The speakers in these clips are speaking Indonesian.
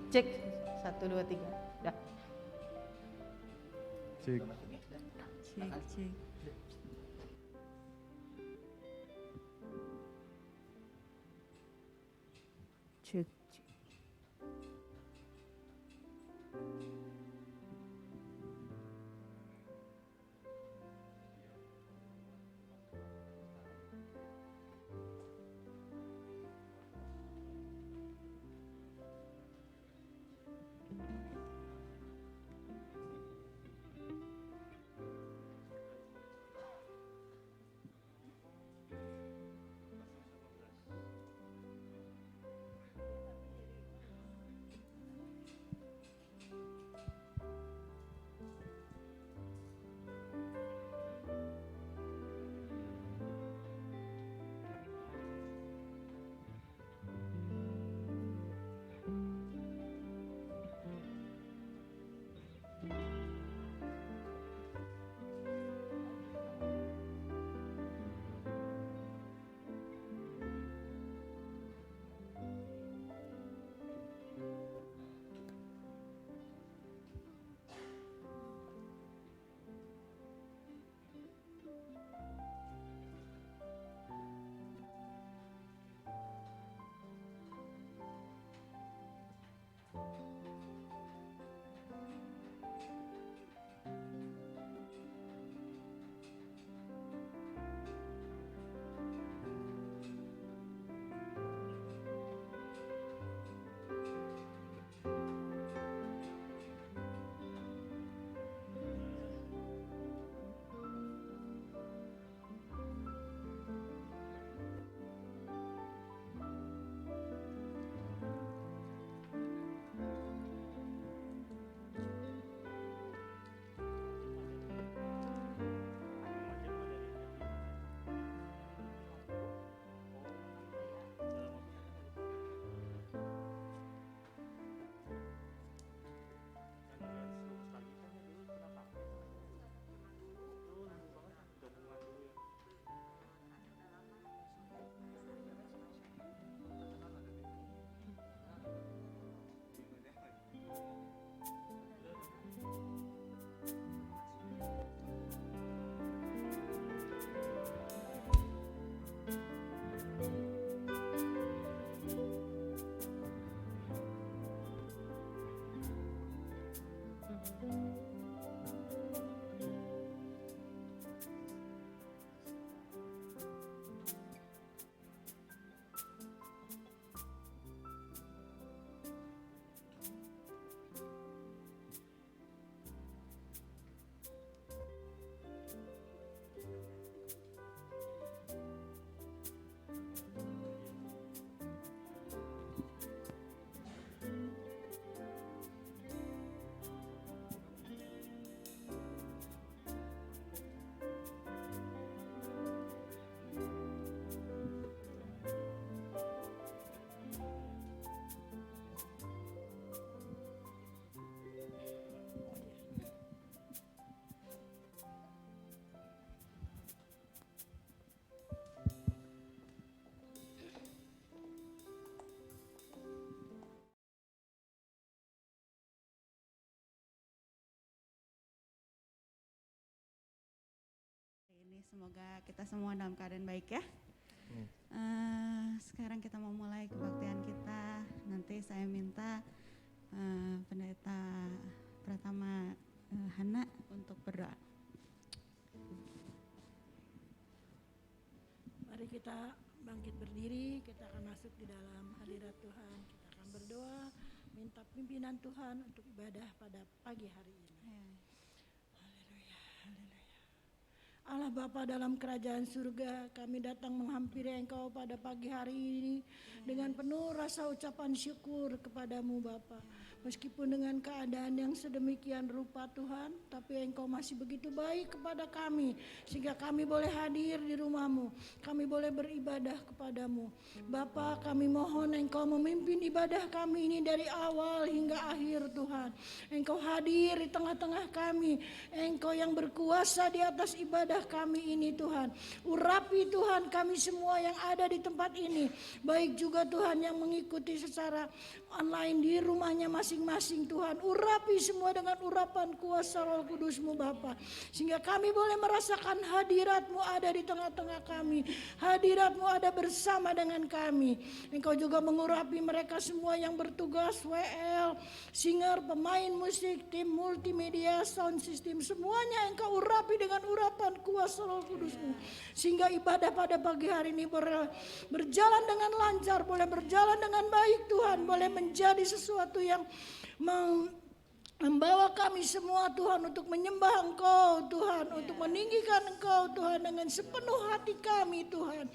Cek 1 2 3. Dah. Cek. Cek. Cek. Ini semoga kita semua dalam keadaan baik ya. Sekarang kita mau mulai kebaktian kita. Nanti saya minta Pendeta Pratama Hana untuk berdoa. Mari kita bangkit berdiri, kita akan masuk di dalam hadirat Tuhan. Kita akan berdoa, minta pimpinan Tuhan untuk ibadah pada pagi hari ini. Haleluya, haleluya. Allah Bapa dalam kerajaan surga, kami datang menghampiri Engkau pada pagi hari ini dengan penuh rasa ucapan syukur kepadamu Bapa. Meskipun dengan keadaan yang sedemikian rupa Tuhan, tapi Engkau masih begitu baik kepada kami, sehingga kami boleh hadir di rumah-Mu, kami boleh beribadah kepadamu. Bapa, kami mohon Engkau memimpin ibadah kami ini dari awal hingga akhir Tuhan. Engkau hadir di tengah-tengah kami, Engkau yang berkuasa di atas ibadah kami ini Tuhan. Urapi Tuhan kami semua yang ada di tempat ini, baik juga Tuhan yang mengikuti secara online di rumahnya masing-masing Tuhan. Urapi semua dengan urapan kuasa Roh Kudus-Mu Bapa, sehingga kami boleh merasakan hadirat-Mu ada di tengah-tengah kami, hadirat-Mu ada bersama dengan kami. Engkau juga mengurapi mereka semua yang bertugas, WL, singer, pemain musik, tim multimedia, sound system, semuanya Engkau urapi dengan urapan kuasa Roh Kudus-Mu, sehingga ibadah pada pagi hari ini berjalan dengan lancar, boleh berjalan dengan baik Tuhan, boleh menjadi sesuatu yang membawa kami semua Tuhan untuk menyembah Engkau Tuhan, untuk meninggikan Engkau Tuhan dengan sepenuh hati kami Tuhan.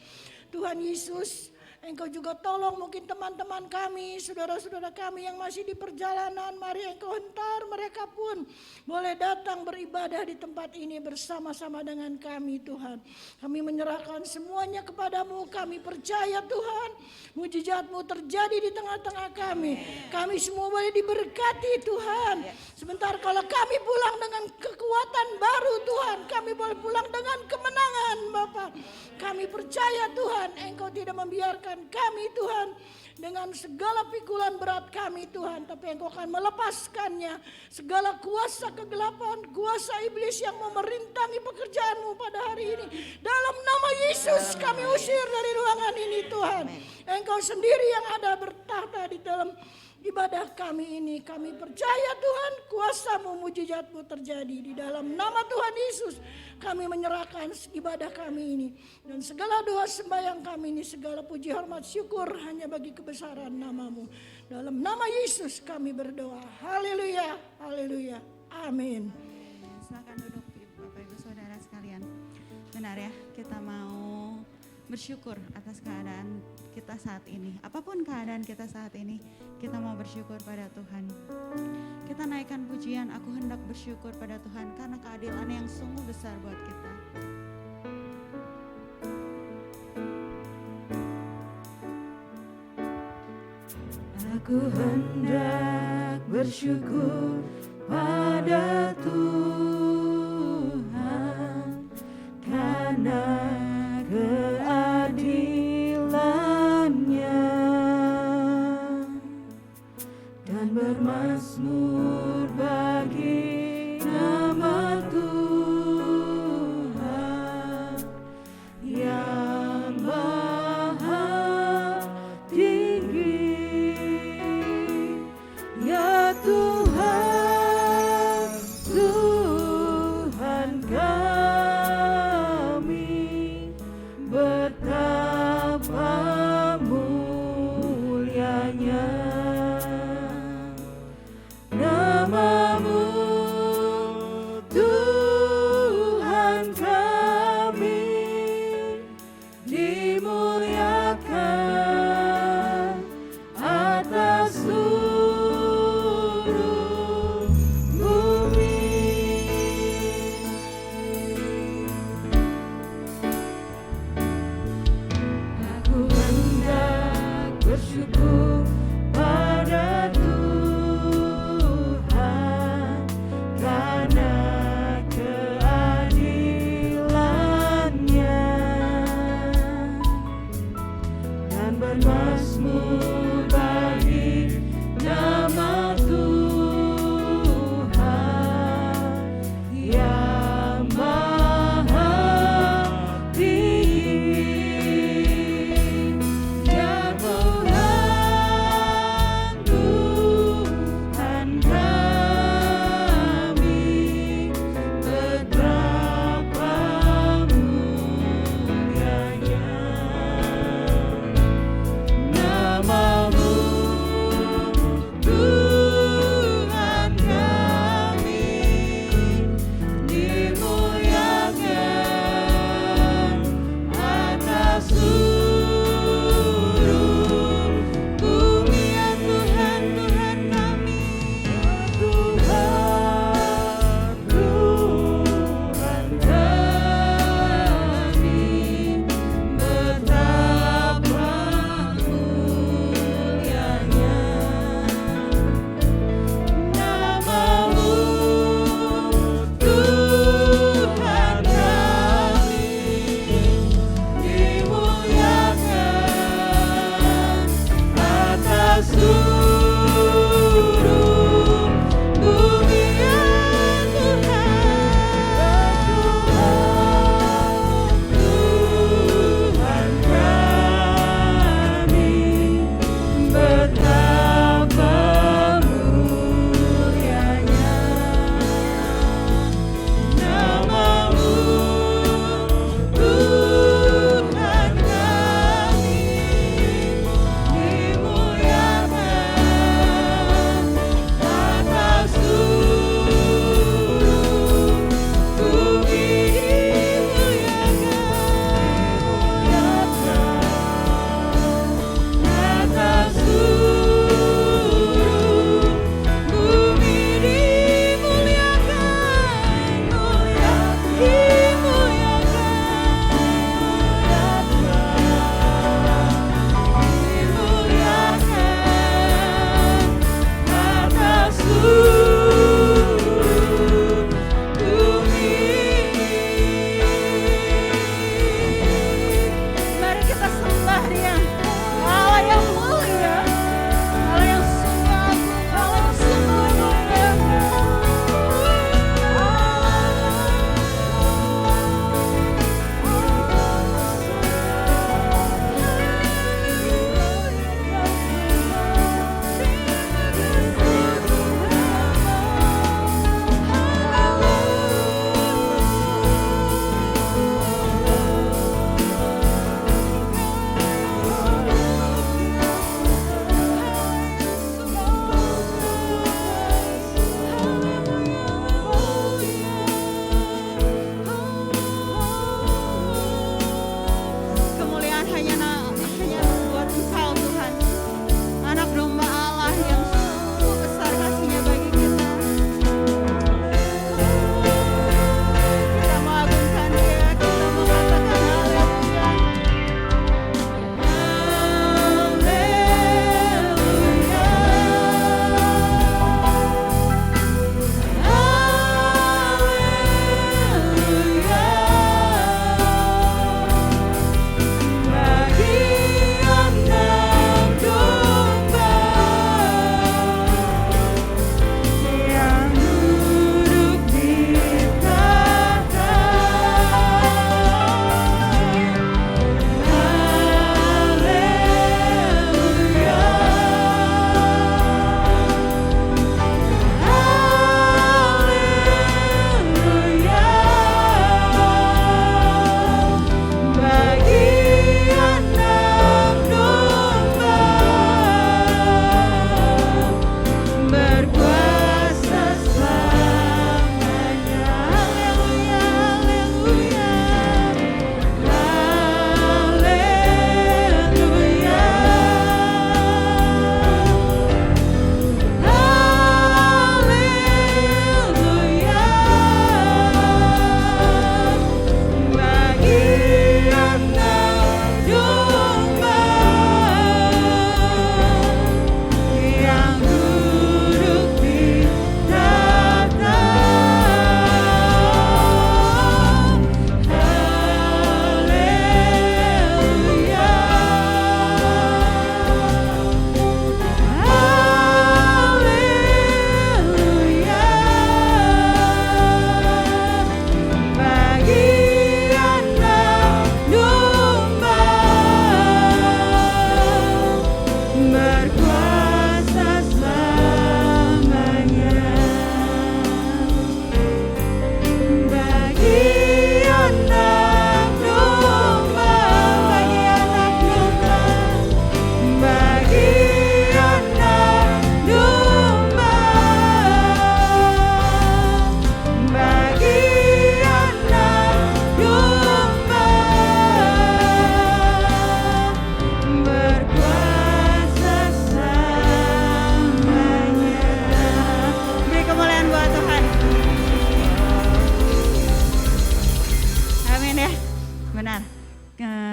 Tuhan Yesus, Engkau juga tolong mungkin teman-teman kami, saudara-saudara kami yang masih di perjalanan. Mari Engkau hentar mereka pun boleh datang beribadah di tempat ini bersama-sama dengan kami Tuhan. Kami menyerahkan semuanya kepadamu. Kami percaya Tuhan, mujizat-Mu terjadi di tengah-tengah kami. Kami semua boleh diberkati Tuhan. Sebentar kalau kami pulang dengan kekuatan baru Tuhan, kami boleh pulang dengan kemenangan Bapa. Kami percaya Tuhan, Engkau tidak membiarkan kami Tuhan dengan segala pikulan berat kami Tuhan, tapi Engkau akan melepaskannya. Segala kuasa kegelapan, kuasa iblis yang memerintangi pekerjaan-Mu pada hari ini, dalam nama Yesus kami usir dari ruangan ini Tuhan. Engkau sendiri yang ada bertahta di dalam ibadah kami ini. Kami percaya Tuhan, kuasa-Mu, mujizat-Mu terjadi. Di dalam nama Tuhan Yesus kami menyerahkan ibadah kami ini, dan segala doa sembahyang kami ini, segala puji hormat syukur hanya bagi kebesaran nama-Mu. Dalam nama Yesus kami berdoa. Haleluya, haleluya, amin. Silakan duduk Bapak Ibu Saudara sekalian. Benar ya, kita mau bersyukur atas keadaan kita saat ini. Apapun keadaan kita saat ini, kita mau bersyukur pada Tuhan. Kita naikkan pujian, aku hendak bersyukur pada Tuhan karena keadilan yang sungguh besar buat kita. Aku hendak bersyukur pada Tuhan karena keadilan-Nya, dan bermazmur bagi nama Tuhan yang maha tinggi. Ya Tuhan, Tuhan kami, betapa mulianya nama-Mu, Tuhan kami, dimuliakan atas seluruh bumi. Aku hendak bersyukur pada Tuhan karena keadilan-Nya, dan bermazmur bagi nama Tuhan yang maha tinggi. Ya Tuhan, Tuhan kami, betapa mulianya nama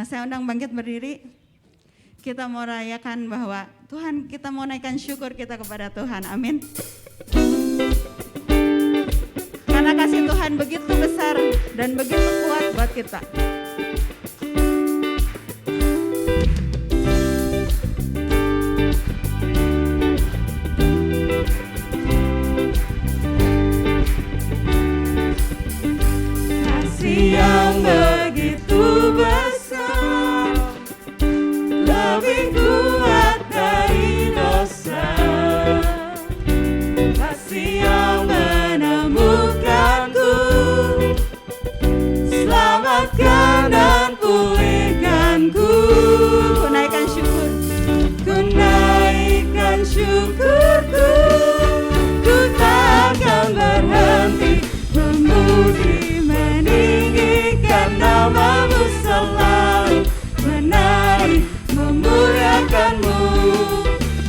Saya undang bangkit berdiri. Kita mau rayakan bahwa Tuhan, kita mau naikkan syukur kita kepada Tuhan. Amin. Karena kasih Tuhan begitu besar dan begitu kuat buat kita. Kasih yang begitu besar, lebih kuat dari dosa. Kasih yang menemukanku, selamatkan dan pulihkanku. Ku naikkan syukur. Ku naikkan syukurku, ku takkan berhenti memuji meninggikan namamu selalu, menari memuliakanmu,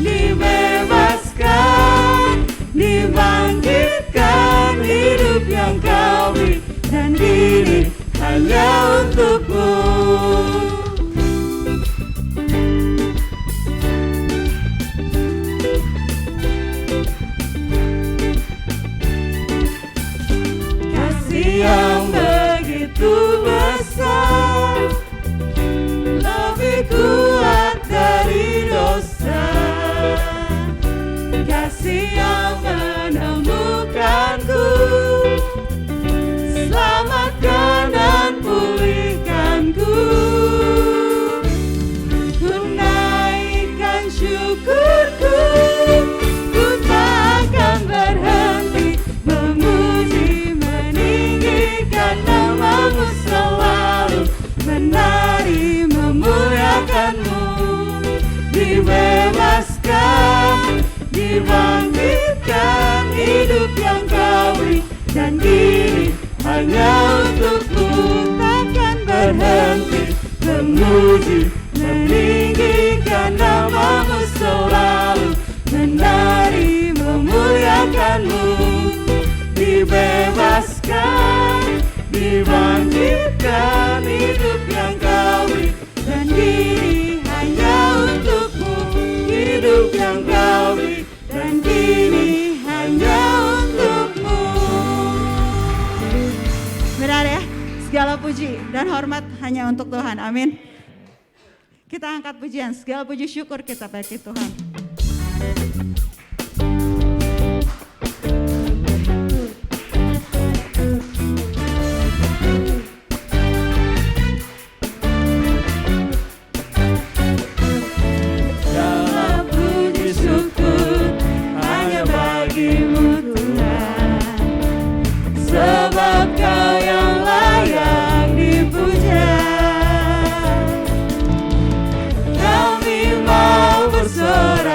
dibebaskan, dibangkitkan, hidup yang kau beri dan diri hanya untukmu. Kasih yang begitu besar, lebih kuat dari dosa. Kasih yang menemukanku, selamatkan dan pulihkanku. Ku naikkan syukurku, ku takkan berhenti memuji meninggikan namamu selalu, menari memuliakanmu, dibebaskan, dibangkitkan, hidup yang kau beri dan diri hanya untukmu. Takkan berhenti memuji meninggikan namamu selalu, menari memuliakanmu, dibebaskan, dibangkitkan, hidup yang kau beri dan diri hanya untukmu. Hidup yang kau beri dan diri hanya untukmu. Benar ya? Segala puji dan hormat hanya untuk Tuhan. Amin. Kita angkat pujian, segala puji syukur kita bagi Tuhan. Segala puji syukur hanya bagimu Tuhan, sebab Kau yang layak dipuja. Kami mau bersorak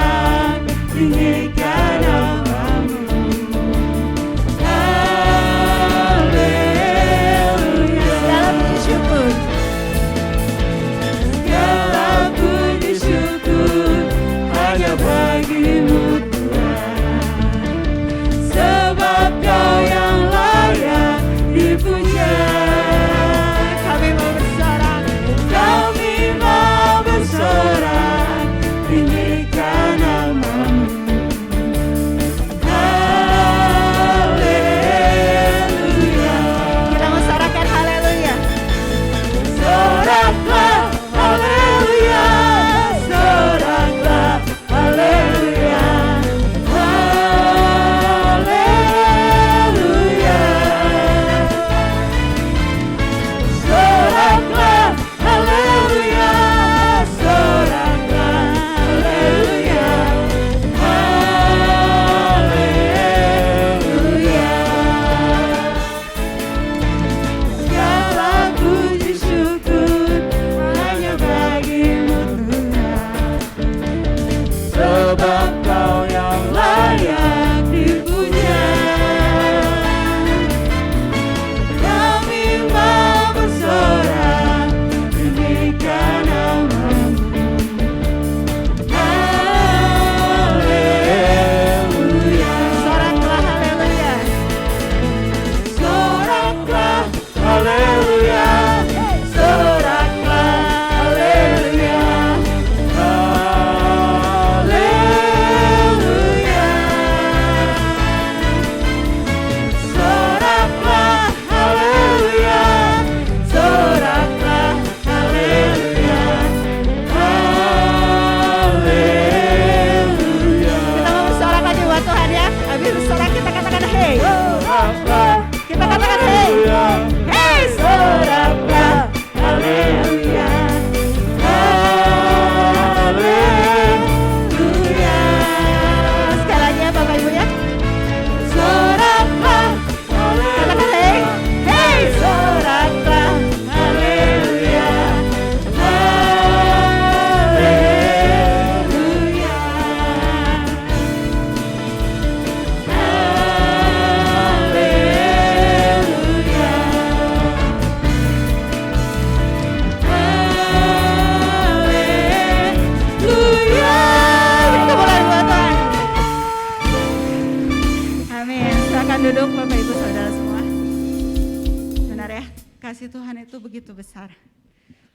begitu besar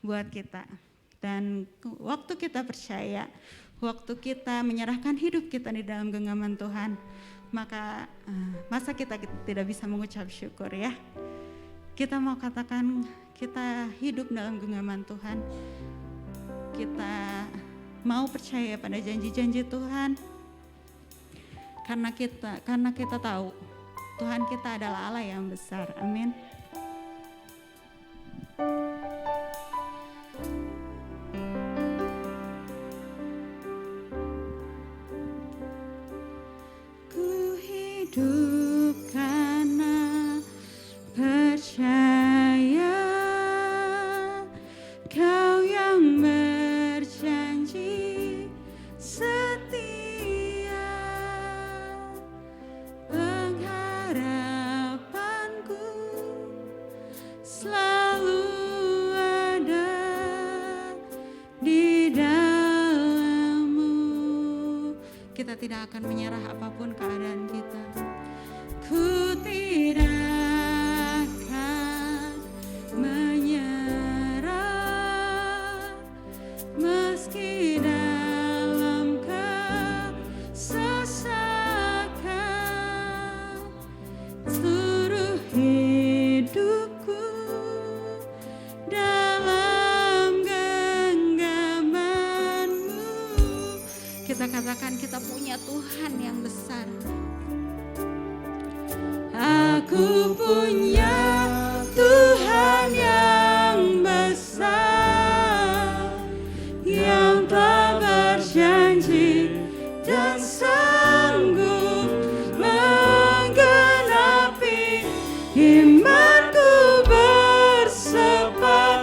buat kita. Dan waktu kita percaya, waktu kita menyerahkan hidup kita di dalam genggaman Tuhan, maka masa kita tidak bisa mengucap syukur ya. Kita mau katakan kita hidup dalam genggaman Tuhan. Kita mau percaya pada janji-janji Tuhan. Karena kita tahu Tuhan kita adalah Allah yang besar. Amin. Ku hidup karena percaya Kau yang berjanji setia. Pengharapanku selalu ada di dalam-Mu. Kita tidak akan menyerah apapun keadaan kita. Ku tidak akan menyerah meski dalam kesesakan. Seluruh hidupku dalam genggaman-Mu. Kita katakan kita punya Tuhan yang besar. Aku punya Tuhan yang besar, yang telah berjanji dan sanggup menggenapi imanku. Bersepakat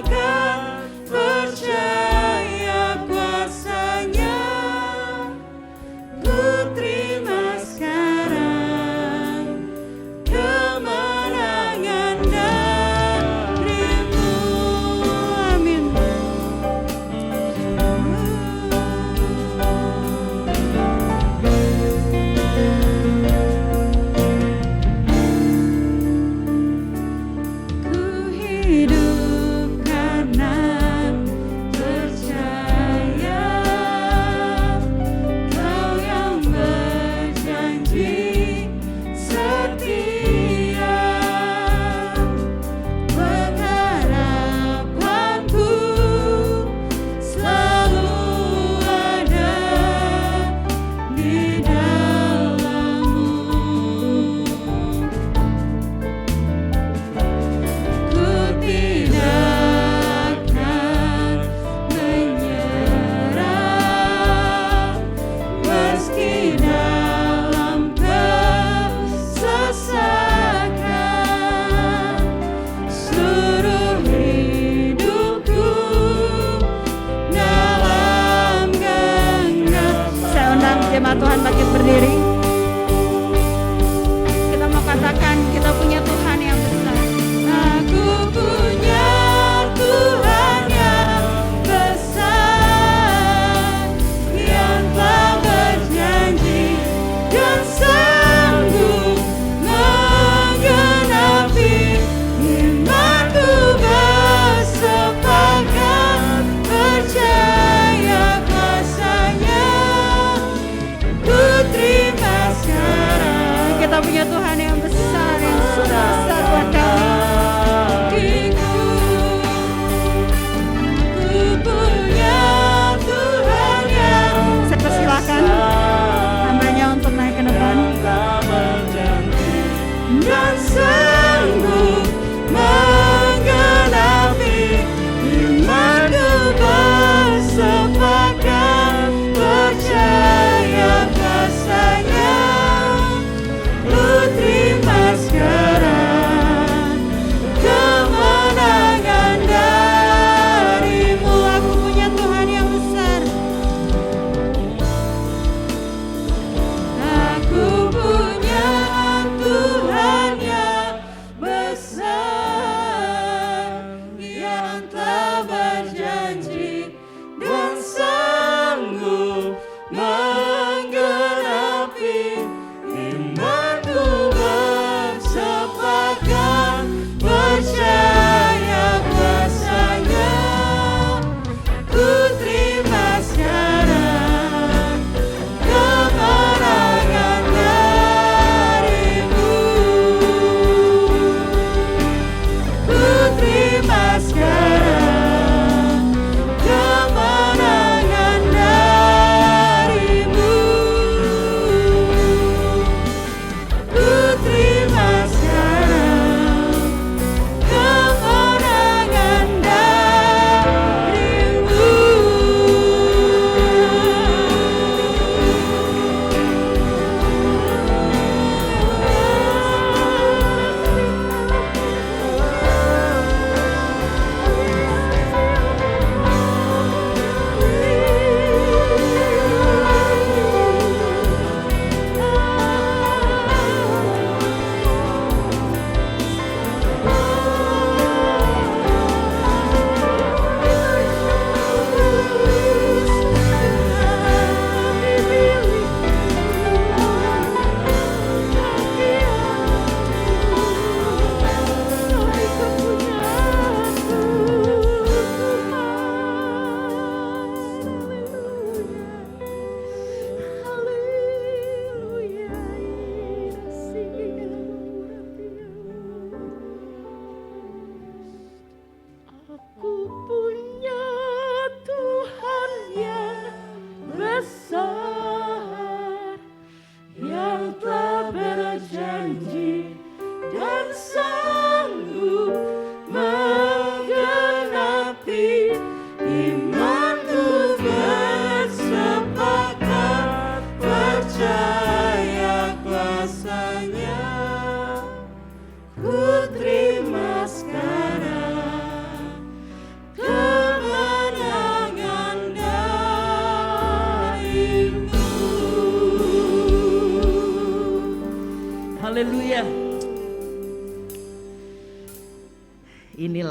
percaya kuasa-Nya. Ku terima sekarang kemenangan dari-Mu. Amin. Ku hidup karena percaya Kau yang berjanji setia. Pengharapanku selalu ada di dalam-Mu. Ku tidak akan menyerah meski dalam kesesakan. Seluruh hidupku dalam genggaman. Saya undang jemaat Tuhan bangkit berdiri. Kita mau katakan kita punya Tuhan yang besar. Aku punya Tuhan yang besar, yang telah berjanji dan sanggup menggenapi imanku. Bersepakat percaya kuasa-Nya. Ku terima sekarang. Kita punya Tuhan yang besar, yang sudah besar buat kami. Ku punya Tuhan yang saya persilakan hambanya untuk naik ke depan. Dan sanggup menggenapi imanku. Bersepakat percaya kuasa-Nya. Ku terima sekarang kemenangan dari-Mu. Aku punya Tuhan yang besar. Aku punya Tuhan yang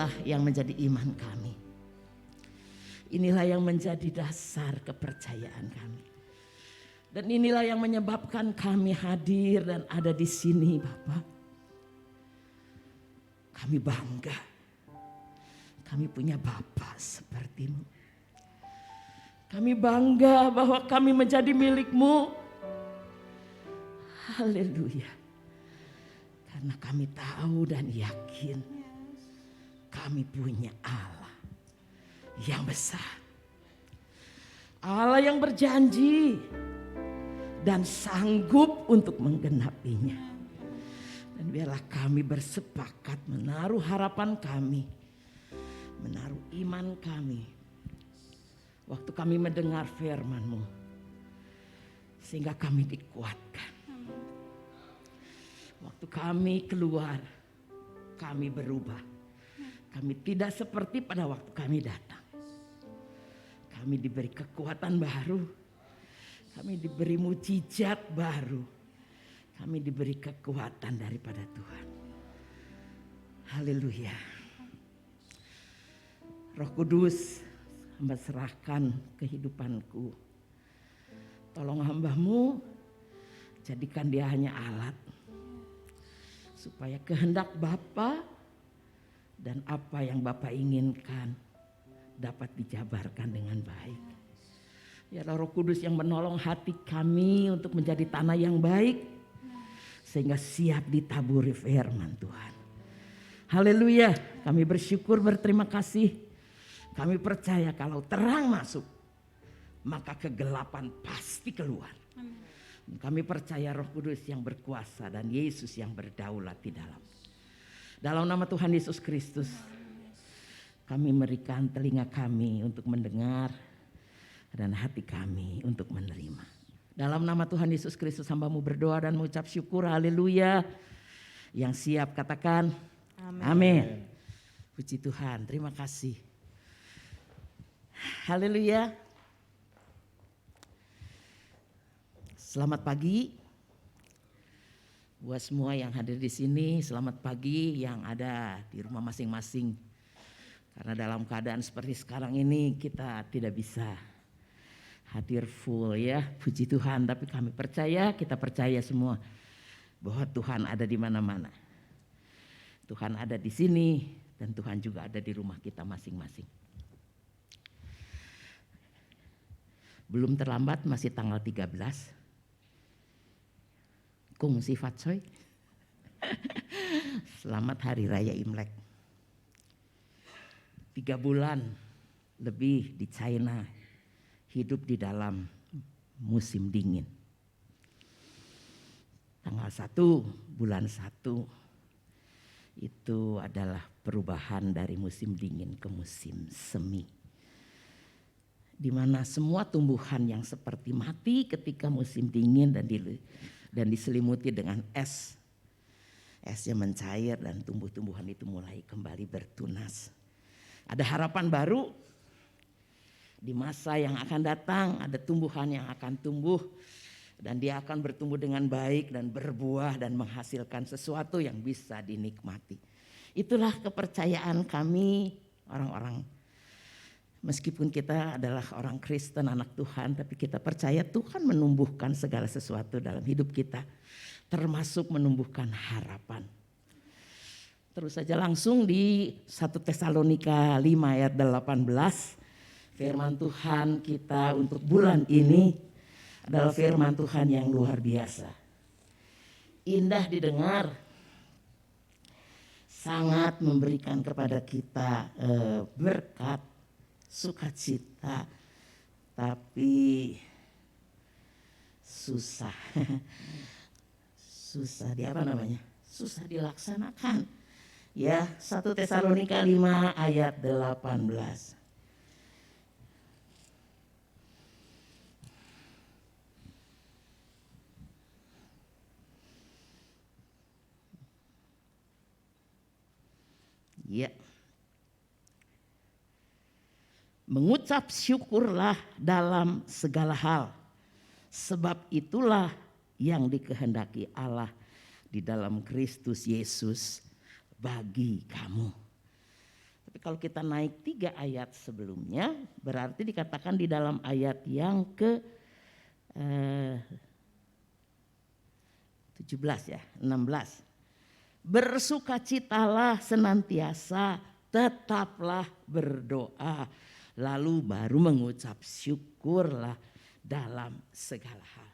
inilah yang menjadi iman kami. Inilah yang menjadi dasar kepercayaan kami. Dan inilah yang menyebabkan kami hadir dan ada di sini, Bapak. Kami bangga. Kami punya Bapa seperti-Mu. Kami bangga bahwa kami menjadi milik-Mu. Haleluya. Karena kami tahu dan yakin kami punya Allah yang besar. Allah yang berjanji dan sanggup untuk menggenapinya. Dan biarlah kami bersepakat menaruh harapan kami, menaruh iman kami, waktu kami mendengar firman-Mu, sehingga kami dikuatkan. Waktu kami keluar, kami berubah. Kami tidak seperti pada waktu kami datang. Kami diberi kekuatan baru. Kami diberi mujizat baru. Kami diberi kekuatan daripada Tuhan. Haleluya. Roh Kudus, hamba serahkan kehidupanku. Tolong hamba-Mu, jadikan dia hanya alat. Supaya kehendak Bapa dan apa yang Bapa inginkan dapat dijabarkan dengan baik. Ya Roh Kudus yang menolong hati kami untuk menjadi tanah yang baik. Sehingga siap ditaburi firman Tuhan. Haleluya, kami bersyukur, berterima kasih. Kami percaya kalau terang masuk, maka kegelapan pasti keluar. Kami percaya Roh Kudus yang berkuasa dan Yesus yang berdaulat di dalam. Dalam nama Tuhan Yesus Kristus, kami memberikan telinga kami untuk mendengar dan hati kami untuk menerima. Dalam nama Tuhan Yesus Kristus hamba-Mu berdoa dan mengucap syukur. Haleluya. Yang siap katakan amin. Puji Tuhan, terima kasih. Haleluya. Selamat pagi buat semua yang hadir di sini. Selamat pagi yang ada di rumah masing-masing. Karena dalam keadaan seperti sekarang ini kita tidak bisa hadir full ya. Puji Tuhan, tapi kami percaya, kita percaya semua bahwa Tuhan ada di mana-mana. Tuhan ada di sini dan Tuhan juga ada di rumah kita masing-masing. Belum terlambat, masih tanggal 13. Kung sifat coy. Selamat Hari Raya Imlek. 3 bulan lebih di China hidup di dalam musim dingin. Tanggal 1 bulan 1 itu adalah perubahan dari musim dingin ke musim semi. Di mana semua tumbuhan yang seperti mati ketika musim dingin dan diselimuti dengan es. Esnya mencair dan tumbuh-tumbuhan itu mulai kembali bertunas. Ada harapan baru di masa yang akan datang, ada tumbuhan yang akan tumbuh dan dia akan bertumbuh dengan baik dan berbuah dan menghasilkan sesuatu yang bisa dinikmati. Itulah kepercayaan kami orang-orang. Meskipun kita adalah orang Kristen, anak Tuhan, tapi kita percaya Tuhan menumbuhkan segala sesuatu dalam hidup kita, termasuk menumbuhkan harapan. Terus saja langsung di 1 Tesalonika 5 ayat 18, firman Tuhan kita untuk bulan ini adalah firman Tuhan yang luar biasa. Indah didengar, sangat memberikan kepada kita berkat, sukacita, tapi susah. Susah susah dilaksanakan. Ya, 1 Tesalonika 5 ayat 18. Ya. Mengucap syukurlah dalam segala hal, sebab itulah yang dikehendaki Allah di dalam Kristus Yesus bagi kamu. Tapi kalau kita naik 3 ayat sebelumnya, berarti dikatakan di dalam ayat yang ke 17 ya, 16. Bersukacitalah senantiasa, tetaplah berdoa, lalu baru mengucap syukurlah dalam segala hal.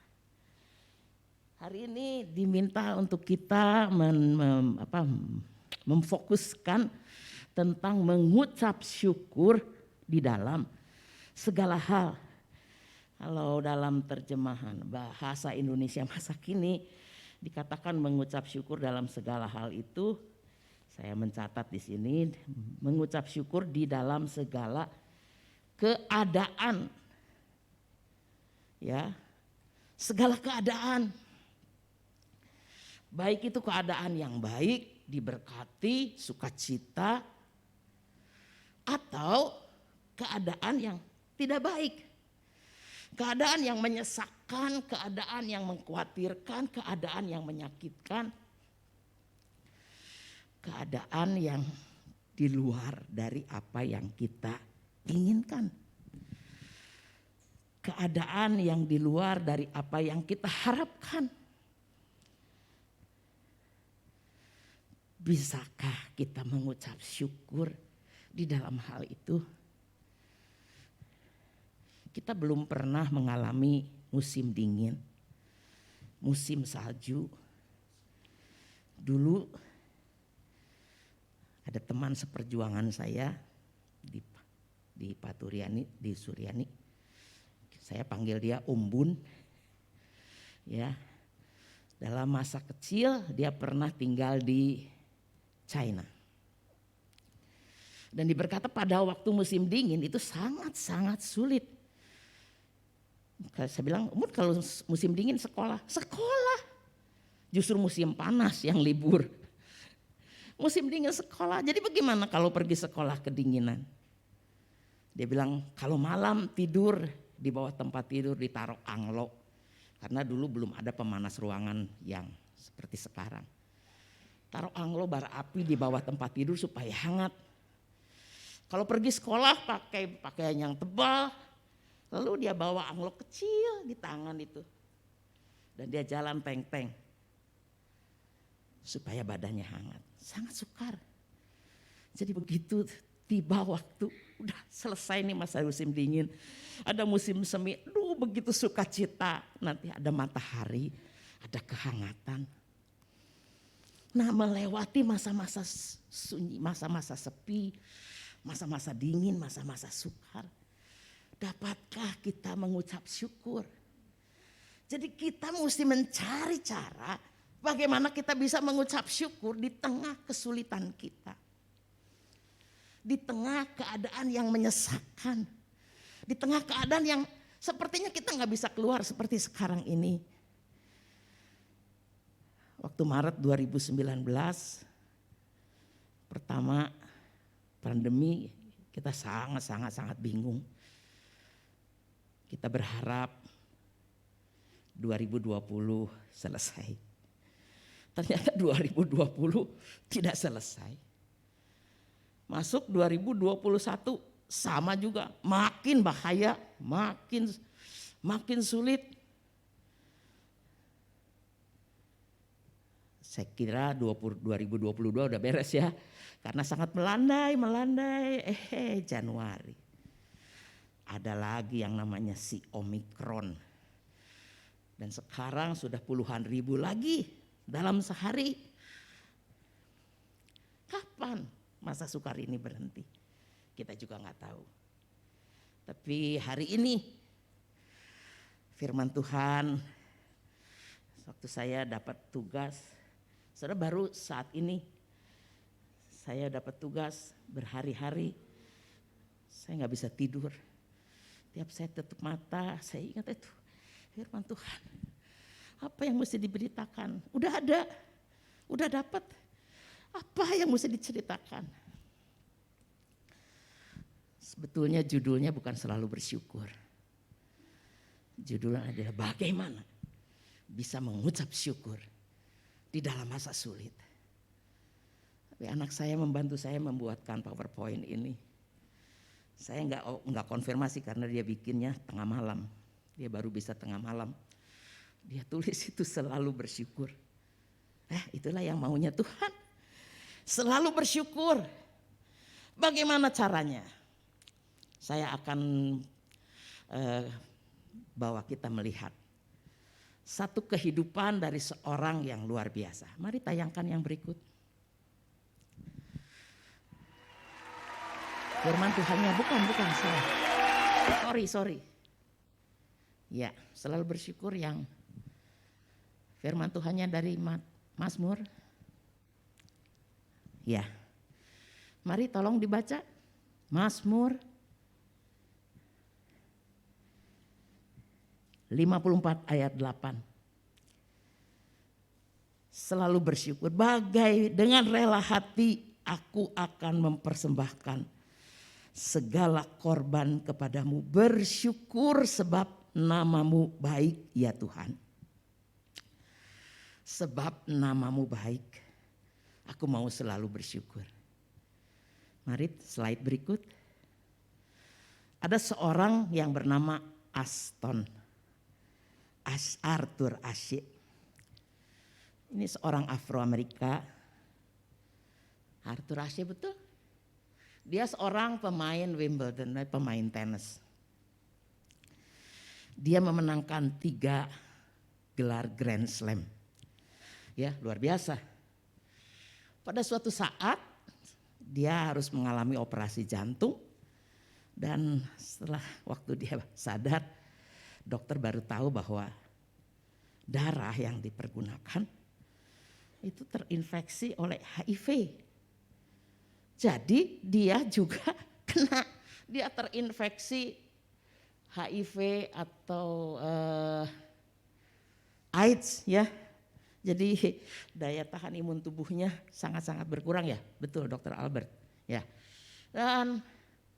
Hari ini diminta untuk kita memfokuskan tentang mengucap syukur di dalam segala hal. Kalau dalam terjemahan bahasa Indonesia masa kini dikatakan mengucap syukur dalam segala hal itu, saya mencatat di sini, mengucap syukur di dalam segala keadaan. Ya. Segala keadaan. Baik itu keadaan yang baik, diberkati, sukacita, atau keadaan yang tidak baik. Keadaan yang menyesakkan, keadaan yang mengkhawatirkan, keadaan yang menyakitkan, keadaan yang di luar dari apa yang kita inginkan. Keadaan yang di luar dari apa yang kita harapkan. Bisakah kita mengucap syukur di dalam hal itu? Kita belum pernah mengalami musim dingin, musim salju. Dulu ada teman seperjuangan saya di Paturiani, di Suryani. Saya panggil dia Umbun. Ya. Dalam masa kecil dia pernah tinggal di China. Dan diberkata pada waktu musim dingin itu sangat-sangat sulit. Saya bilang, Umbun kalau musim dingin sekolah. Justru musim panas yang libur. Musim dingin sekolah. Jadi bagaimana kalau pergi sekolah kedinginan? Dia bilang kalau malam tidur di bawah tempat tidur ditaruh anglo. Karena dulu belum ada pemanas ruangan yang seperti sekarang. Taruh anglo bara api di bawah tempat tidur supaya hangat. Kalau pergi sekolah pakai pakaian yang tebal. Lalu dia bawa anglo kecil di tangan itu. Dan dia jalan teng-teng. Supaya badannya hangat. Sangat sukar. Jadi begitu tiba waktu. Udah selesai nih masa musim dingin. Ada musim semi. Begitu sukacita. Nanti ada matahari. Ada kehangatan. Nah melewati masa-masa sunyi. Masa-masa sepi. Masa-masa dingin. Masa-masa sukar. Dapatkah kita mengucap syukur? Jadi kita mesti mencari cara bagaimana kita bisa mengucap syukur di tengah kesulitan kita. Di tengah keadaan yang menyesakkan. Di tengah keadaan yang sepertinya kita gak bisa keluar seperti sekarang ini. Waktu Maret 2019, pertama pandemi kita sangat bingung. Kita berharap 2020 selesai. Ternyata 2020 tidak selesai. Masuk 2021 sama juga, makin bahaya, makin sulit. Saya kira 2022 udah beres ya, karena sangat melandai. Januari. Ada lagi yang namanya si Omikron. Dan sekarang sudah puluhan ribu lagi dalam sehari. Kapan masa sukar ini berhenti? Kita juga gak tahu. Tapi hari ini firman Tuhan, waktu saya dapat tugas, saudara baru saat ini saya dapat tugas berhari-hari, saya gak bisa tidur. Tiap saya tutup mata, saya ingat itu firman Tuhan. Apa yang mesti diberitakan? Udah ada, udah dapat. Apa yang mesti diceritakan? Sebetulnya judulnya bukan selalu bersyukur. Judulnya adalah bagaimana bisa mengucap syukur di dalam masa sulit. Tapi anak saya membantu saya membuatkan PowerPoint ini. Saya nggak konfirmasi karena dia bikinnya tengah malam. Dia baru bisa tengah malam. Dia tulis itu selalu bersyukur. Itulah yang maunya Tuhan. Selalu bersyukur. Bagaimana caranya? Saya akan bawa kita melihat satu kehidupan dari seorang yang luar biasa. Mari tayangkan yang berikut. Firman Tuhannya bukan salah. Sorry. Ya, selalu bersyukur yang firman Tuhannya dari Mazmur. Ya. Mari tolong dibaca. Mazmur 54 ayat 8. Selalu bersyukur, dengan rela hati aku akan mempersembahkan segala korban kepadamu. Bersyukur sebab namamu baik ya Tuhan. Sebab namamu baik, aku mau selalu bersyukur. Mari slide berikut. Ada seorang yang bernama Arthur Ashe. Ini seorang Afro-Amerika. Arthur Ashe betul. Dia seorang pemain Wimbledon, pemain tenis. Dia memenangkan 3 gelar Grand Slam. Ya, luar biasa. Pada suatu saat dia harus mengalami operasi jantung. Dan setelah waktu dia sadar, dokter baru tahu bahwa darah yang dipergunakan itu terinfeksi oleh HIV. Jadi dia juga dia terinfeksi HIV atau AIDS ya. Jadi daya tahan imun tubuhnya sangat-sangat berkurang ya. Betul Dr. Albert ya. Dan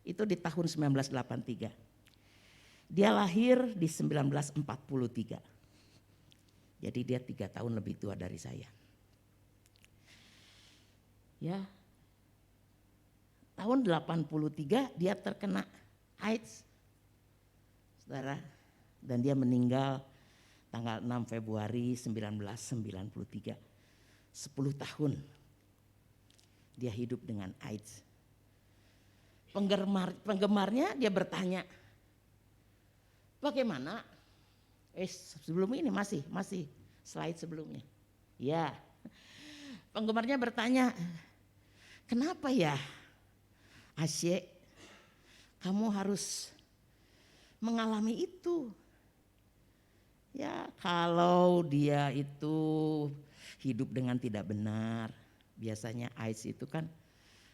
itu di tahun 1983. Dia lahir di 1943. Jadi dia 3 tahun lebih tua dari saya. Ya. Tahun 83 dia terkena AIDS. Saudara, dan dia meninggal tanggal 6 Februari 1993. 10 tahun dia hidup dengan AIDS. Penggemarnya dia bertanya, bagaimana? Sebelum ini masih slide sebelumnya. Ya, penggemarnya bertanya, kenapa ya Asye kamu harus mengalami itu? Ya kalau dia itu hidup dengan tidak benar, biasanya AIDS itu kan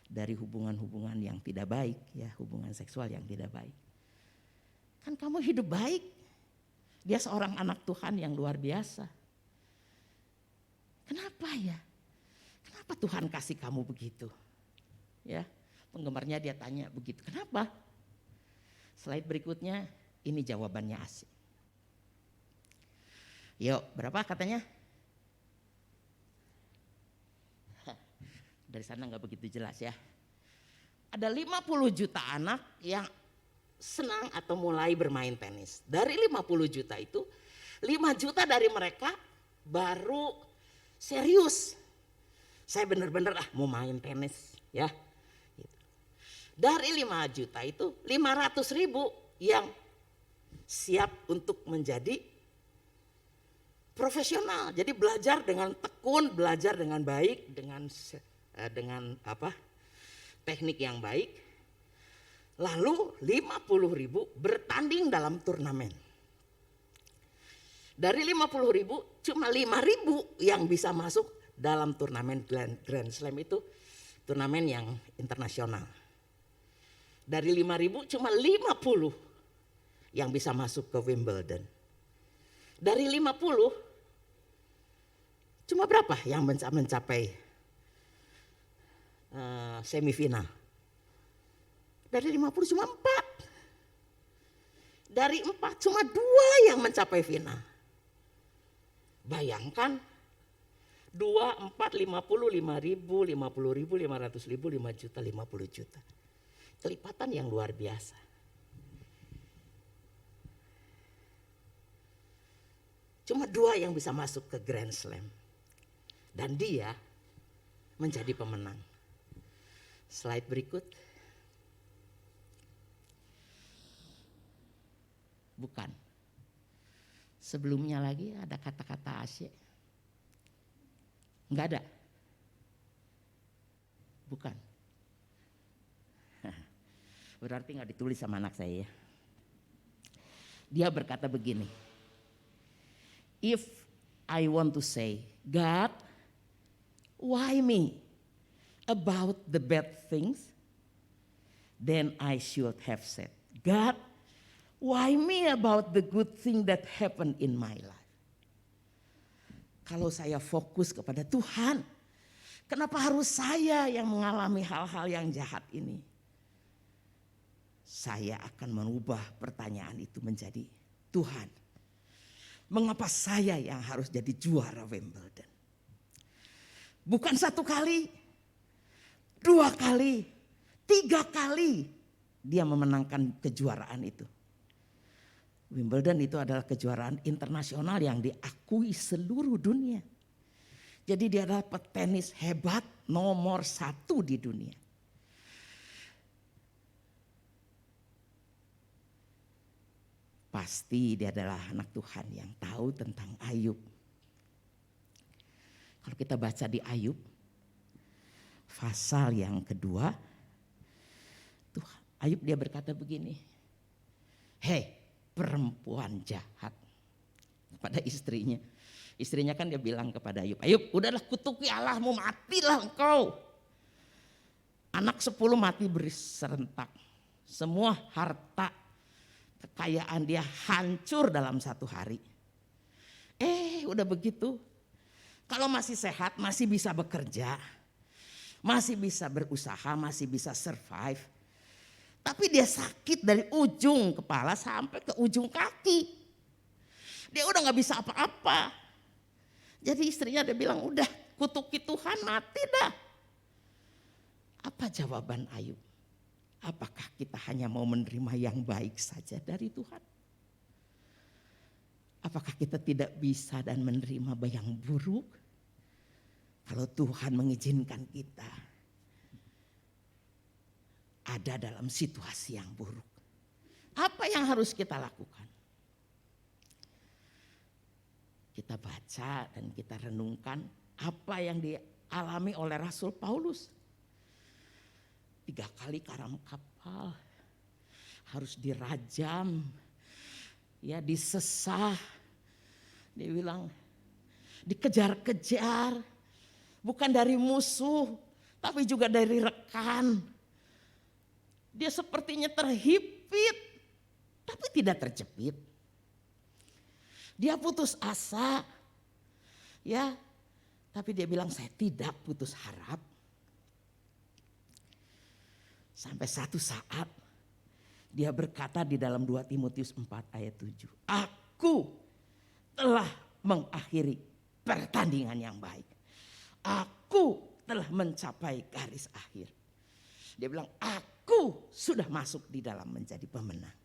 dari hubungan-hubungan yang tidak baik, ya hubungan seksual yang tidak baik. Kan kamu hidup baik, dia seorang anak Tuhan yang luar biasa. Kenapa ya? Kenapa Tuhan kasih kamu begitu? Ya, penggemarnya dia tanya begitu. Kenapa? Slide berikutnya, ini jawabannya asik. Yuk, berapa katanya? Dari sana nggak begitu jelas ya. Ada 50 juta anak yang senang atau mulai bermain tenis. Dari 50 juta itu, 5 juta dari mereka baru serius. Saya benar-benar mau main tenis ya. Dari 5 juta itu 500 ribu yang siap untuk menjadi profesional. Jadi belajar dengan tekun, belajar dengan baik, dengan teknik yang baik. Lalu 50 ribu bertanding dalam turnamen. Dari 50 ribu cuma 5 ribu yang bisa masuk dalam turnamen Grand Slam itu, turnamen yang internasional. Dari 5 ribu cuma 50 yang bisa masuk ke Wimbledon. Dari 50 cuma berapa yang mencapai semifinal? Dari 50 cuma 4. Dari 4 cuma 2 yang mencapai final. Bayangkan 2, 4, 50, 5.000, 50.000, 500.000, 5 juta, 50 juta. Kelipatan yang luar biasa. Cuma 2 yang bisa masuk ke Grand Slam. Dan dia menjadi pemenang. Slide berikut. Bukan. Sebelumnya lagi ada kata-kata Asyik. Enggak ada. Bukan. Berarti enggak ditulis sama anak saya ya. Dia berkata begini. If I want to say, God, why me about the bad things? Then I should have said, God, why me about the good thing that happened in my life? Kalau saya fokus kepada Tuhan, kenapa harus saya yang mengalami hal-hal yang jahat ini? Saya akan merubah pertanyaan itu menjadi, Tuhan, mengapa saya yang harus jadi juara Wimbledon? Bukan 1 kali, 2 kali, 3 kali dia memenangkan kejuaraan itu. Wimbledon itu adalah kejuaraan internasional yang diakui seluruh dunia. Jadi dia adalah petenis hebat nomor 1 di dunia. Pasti dia adalah anak Tuhan yang tahu tentang Ayub. Kalau kita baca di Ayub, pasal yang kedua, Ayub dia berkata begini, hei perempuan jahat, pada istrinya. Istrinya kan dia bilang kepada Ayub, Ayub udahlah kutuki Allahmu, matilah engkau. Anak 10 mati serentak, semua harta kekayaan dia hancur dalam 1 hari. Udah begitu, kalau masih sehat, masih bisa bekerja, masih bisa berusaha, masih bisa survive. Tapi dia sakit dari ujung kepala sampai ke ujung kaki. Dia udah gak bisa apa-apa. Jadi istrinya dia bilang, udah kutuki Tuhan, mati dah. Apa jawaban Ayub? Apakah kita hanya mau menerima yang baik saja dari Tuhan? Apakah kita tidak bisa dan menerima yang buruk? Kalau Tuhan mengizinkan kita ada dalam situasi yang buruk, apa yang harus kita lakukan? Kita baca dan kita renungkan apa yang dialami oleh Rasul Paulus. 3 kali karam kapal, harus dirajam, ya disesah. Dia bilang dikejar-kejar, bukan dari musuh, tapi juga dari rekan. Dia sepertinya terhimpit, tapi tidak terjepit. Dia putus asa, ya, tapi dia bilang saya tidak putus harap. Sampai satu saat dia berkata di dalam 2 Timotius 4 ayat 7. Aku telah mengakhiri pertandingan yang baik. Aku telah mencapai garis akhir. Dia bilang aku sudah masuk di dalam menjadi pemenang.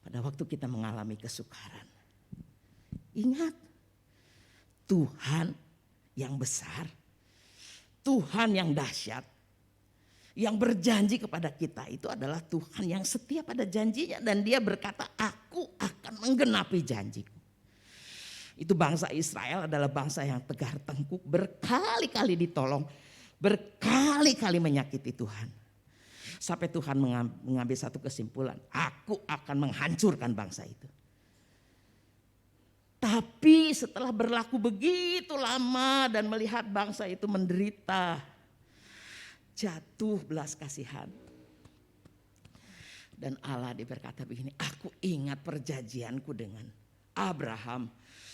Pada waktu kita mengalami kesukaran, ingat Tuhan yang besar, Tuhan yang dahsyat, yang berjanji kepada kita itu adalah Tuhan yang setia pada janjinya. Dan dia berkata, aku akan menggenapi janjiku. Itu bangsa Israel adalah bangsa yang tegar tengkuk, berkali-kali ditolong, berkali-kali menyakiti Tuhan. Sampai Tuhan mengambil satu kesimpulan, aku akan menghancurkan bangsa itu. Tapi setelah berlaku begitu lama dan melihat bangsa itu menderita, jatuh belas kasihan. Dan Allah dia berkata begini, aku ingat perjanjianku dengan Abraham,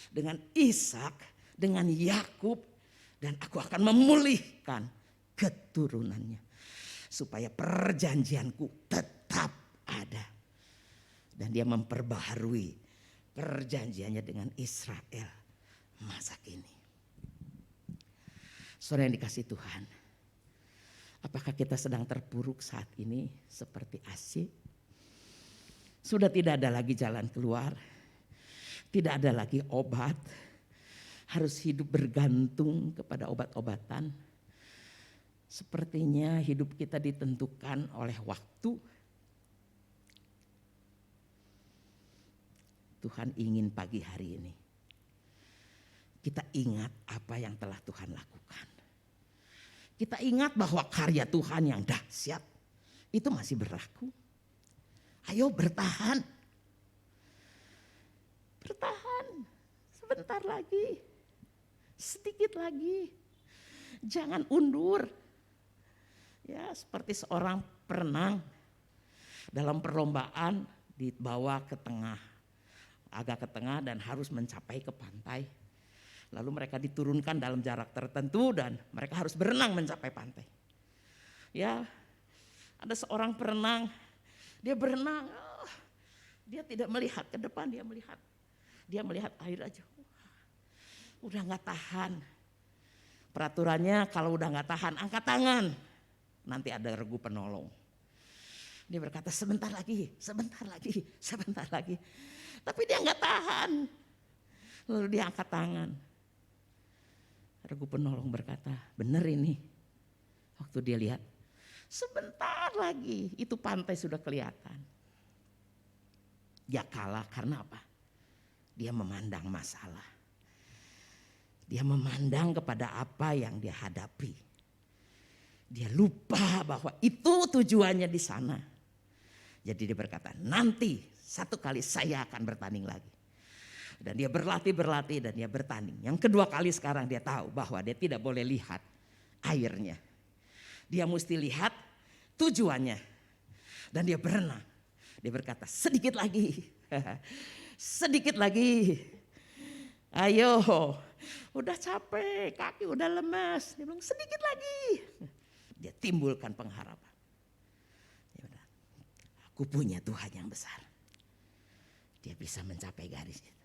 dengan Ishak, dengan Yakub, dan aku akan memulihkan keturunannya. Supaya perjanjianku tetap ada. Dan dia memperbaharui perjanjiannya dengan Israel masa kini. Saudara yang dikasih Tuhan, apakah kita sedang terpuruk saat ini seperti Asy? Sudah tidak ada lagi jalan keluar, tidak ada lagi obat, harus hidup bergantung kepada obat-obatan. Sepertinya hidup kita ditentukan oleh waktu. Tuhan ingin pagi hari ini kita ingat apa yang telah Tuhan lakukan. Kita ingat bahwa karya Tuhan yang dahsyat itu masih berlaku. Ayo bertahan. Bertahan. Sebentar lagi. Sedikit lagi. Jangan undur. Ya, seperti seorang perenang dalam perlombaan dibawa ke tengah. Agak ke tengah dan harus mencapai ke pantai. Lalu mereka diturunkan dalam jarak tertentu dan mereka harus berenang mencapai pantai. Ya, ada seorang perenang, dia berenang, dia tidak melihat ke depan, dia melihat air aja. Udah gak tahan. Peraturannya kalau udah gak tahan, angkat tangan. Nanti ada regu penolong. Dia berkata sebentar lagi. Tapi dia gak tahan. Lalu dia angkat tangan. Regu penolong berkata, benar ini. Waktu dia lihat, sebentar lagi itu pantai sudah kelihatan. Dia kalah karena apa? Dia memandang masalah. Dia memandang kepada apa yang dia hadapi. Dia lupa bahwa itu tujuannya di sana. Jadi dia berkata, nanti satu kali saya akan bertanding lagi. Dan dia berlatih dan dia bertanding. Yang kedua kali sekarang dia tahu bahwa dia tidak boleh lihat airnya. Dia mesti lihat tujuannya. Dan dia berenang. Dia berkata sedikit lagi. Sedikit lagi. Ayo. Udah capek, kaki udah lemas. Dia bilang sedikit lagi. Dia timbulkan pengharapan. Ya udah. Aku punya Tuhan yang besar. Dia bisa mencapai garis itu.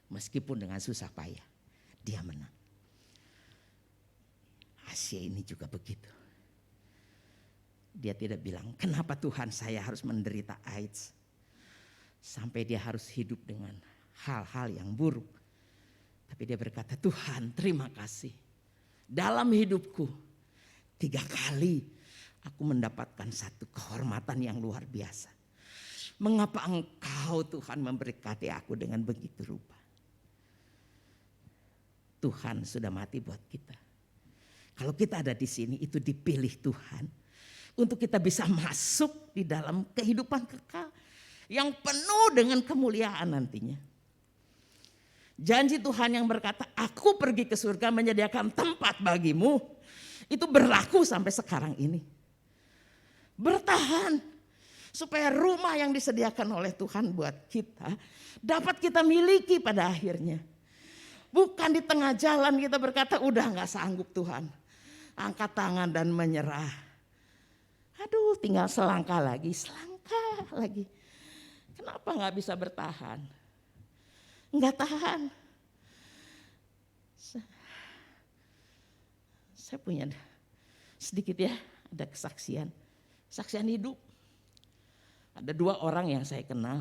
Meskipun dengan susah payah, dia menang. Asy ini juga begitu. Dia tidak bilang, kenapa Tuhan saya harus menderita AIDS. Sampai dia harus hidup dengan hal-hal yang buruk. Tapi dia berkata, Tuhan terima kasih. Dalam hidupku 3 kali aku mendapatkan satu kehormatan yang luar biasa. Mengapa Engkau Tuhan memberkati aku dengan begitu rupa? Tuhan sudah mati buat kita. Kalau kita ada di sini itu dipilih Tuhan. Untuk kita bisa masuk di dalam kehidupan kekal. Yang penuh dengan kemuliaan nantinya. Janji Tuhan yang berkata, aku pergi ke surga menyediakan tempat bagimu. Itu berlaku sampai sekarang ini. Bertahan. Supaya rumah yang disediakan oleh Tuhan buat kita. Dapat kita miliki pada akhirnya. Bukan di tengah jalan kita berkata udah gak sanggup Tuhan. Angkat tangan dan menyerah. Aduh tinggal selangkah lagi. Kenapa gak bisa bertahan? Gak tahan. Saya punya sedikit ya ada kesaksian. Kesaksian hidup. Ada 2 orang yang saya kenal.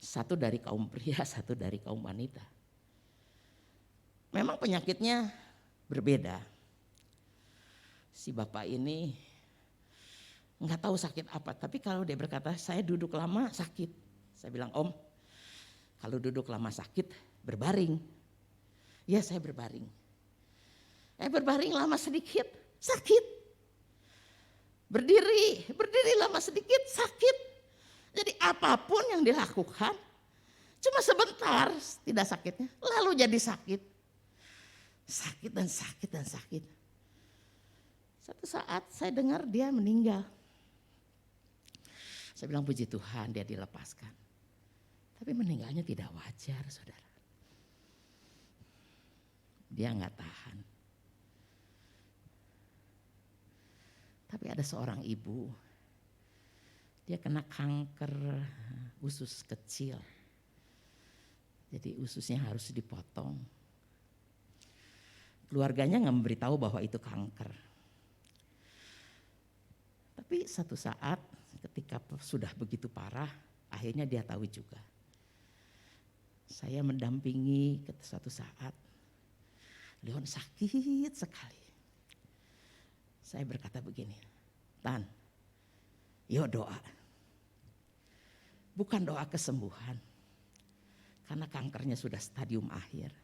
Satu dari kaum pria, satu dari kaum wanita. Memang penyakitnya berbeda. Si bapak ini nggak tahu sakit apa, tapi kalau dia berkata saya duduk lama sakit. Saya bilang om, kalau duduk lama sakit berbaring. Ya saya berbaring. Berbaring lama sedikit sakit. Berdiri lama sedikit sakit. Jadi apapun yang dilakukan cuma sebentar tidak sakitnya. Lalu jadi sakit. Sakit dan sakit. Satu saat saya dengar dia meninggal. Saya bilang puji Tuhan dia dilepaskan. Tapi meninggalnya tidak wajar saudara. Dia gak tahan. Tapi ada seorang ibu. Dia kena kanker usus kecil. Jadi ususnya harus dipotong. Keluarganya nggak memberitahu bahwa itu kanker. Tapi satu saat ketika sudah begitu parah, akhirnya dia tahu juga. Saya mendampingi ke suatu saat, Leon sakit sekali. Saya berkata begini, Tan, yuk doa. Bukan doa kesembuhan, karena kankernya sudah stadium akhir.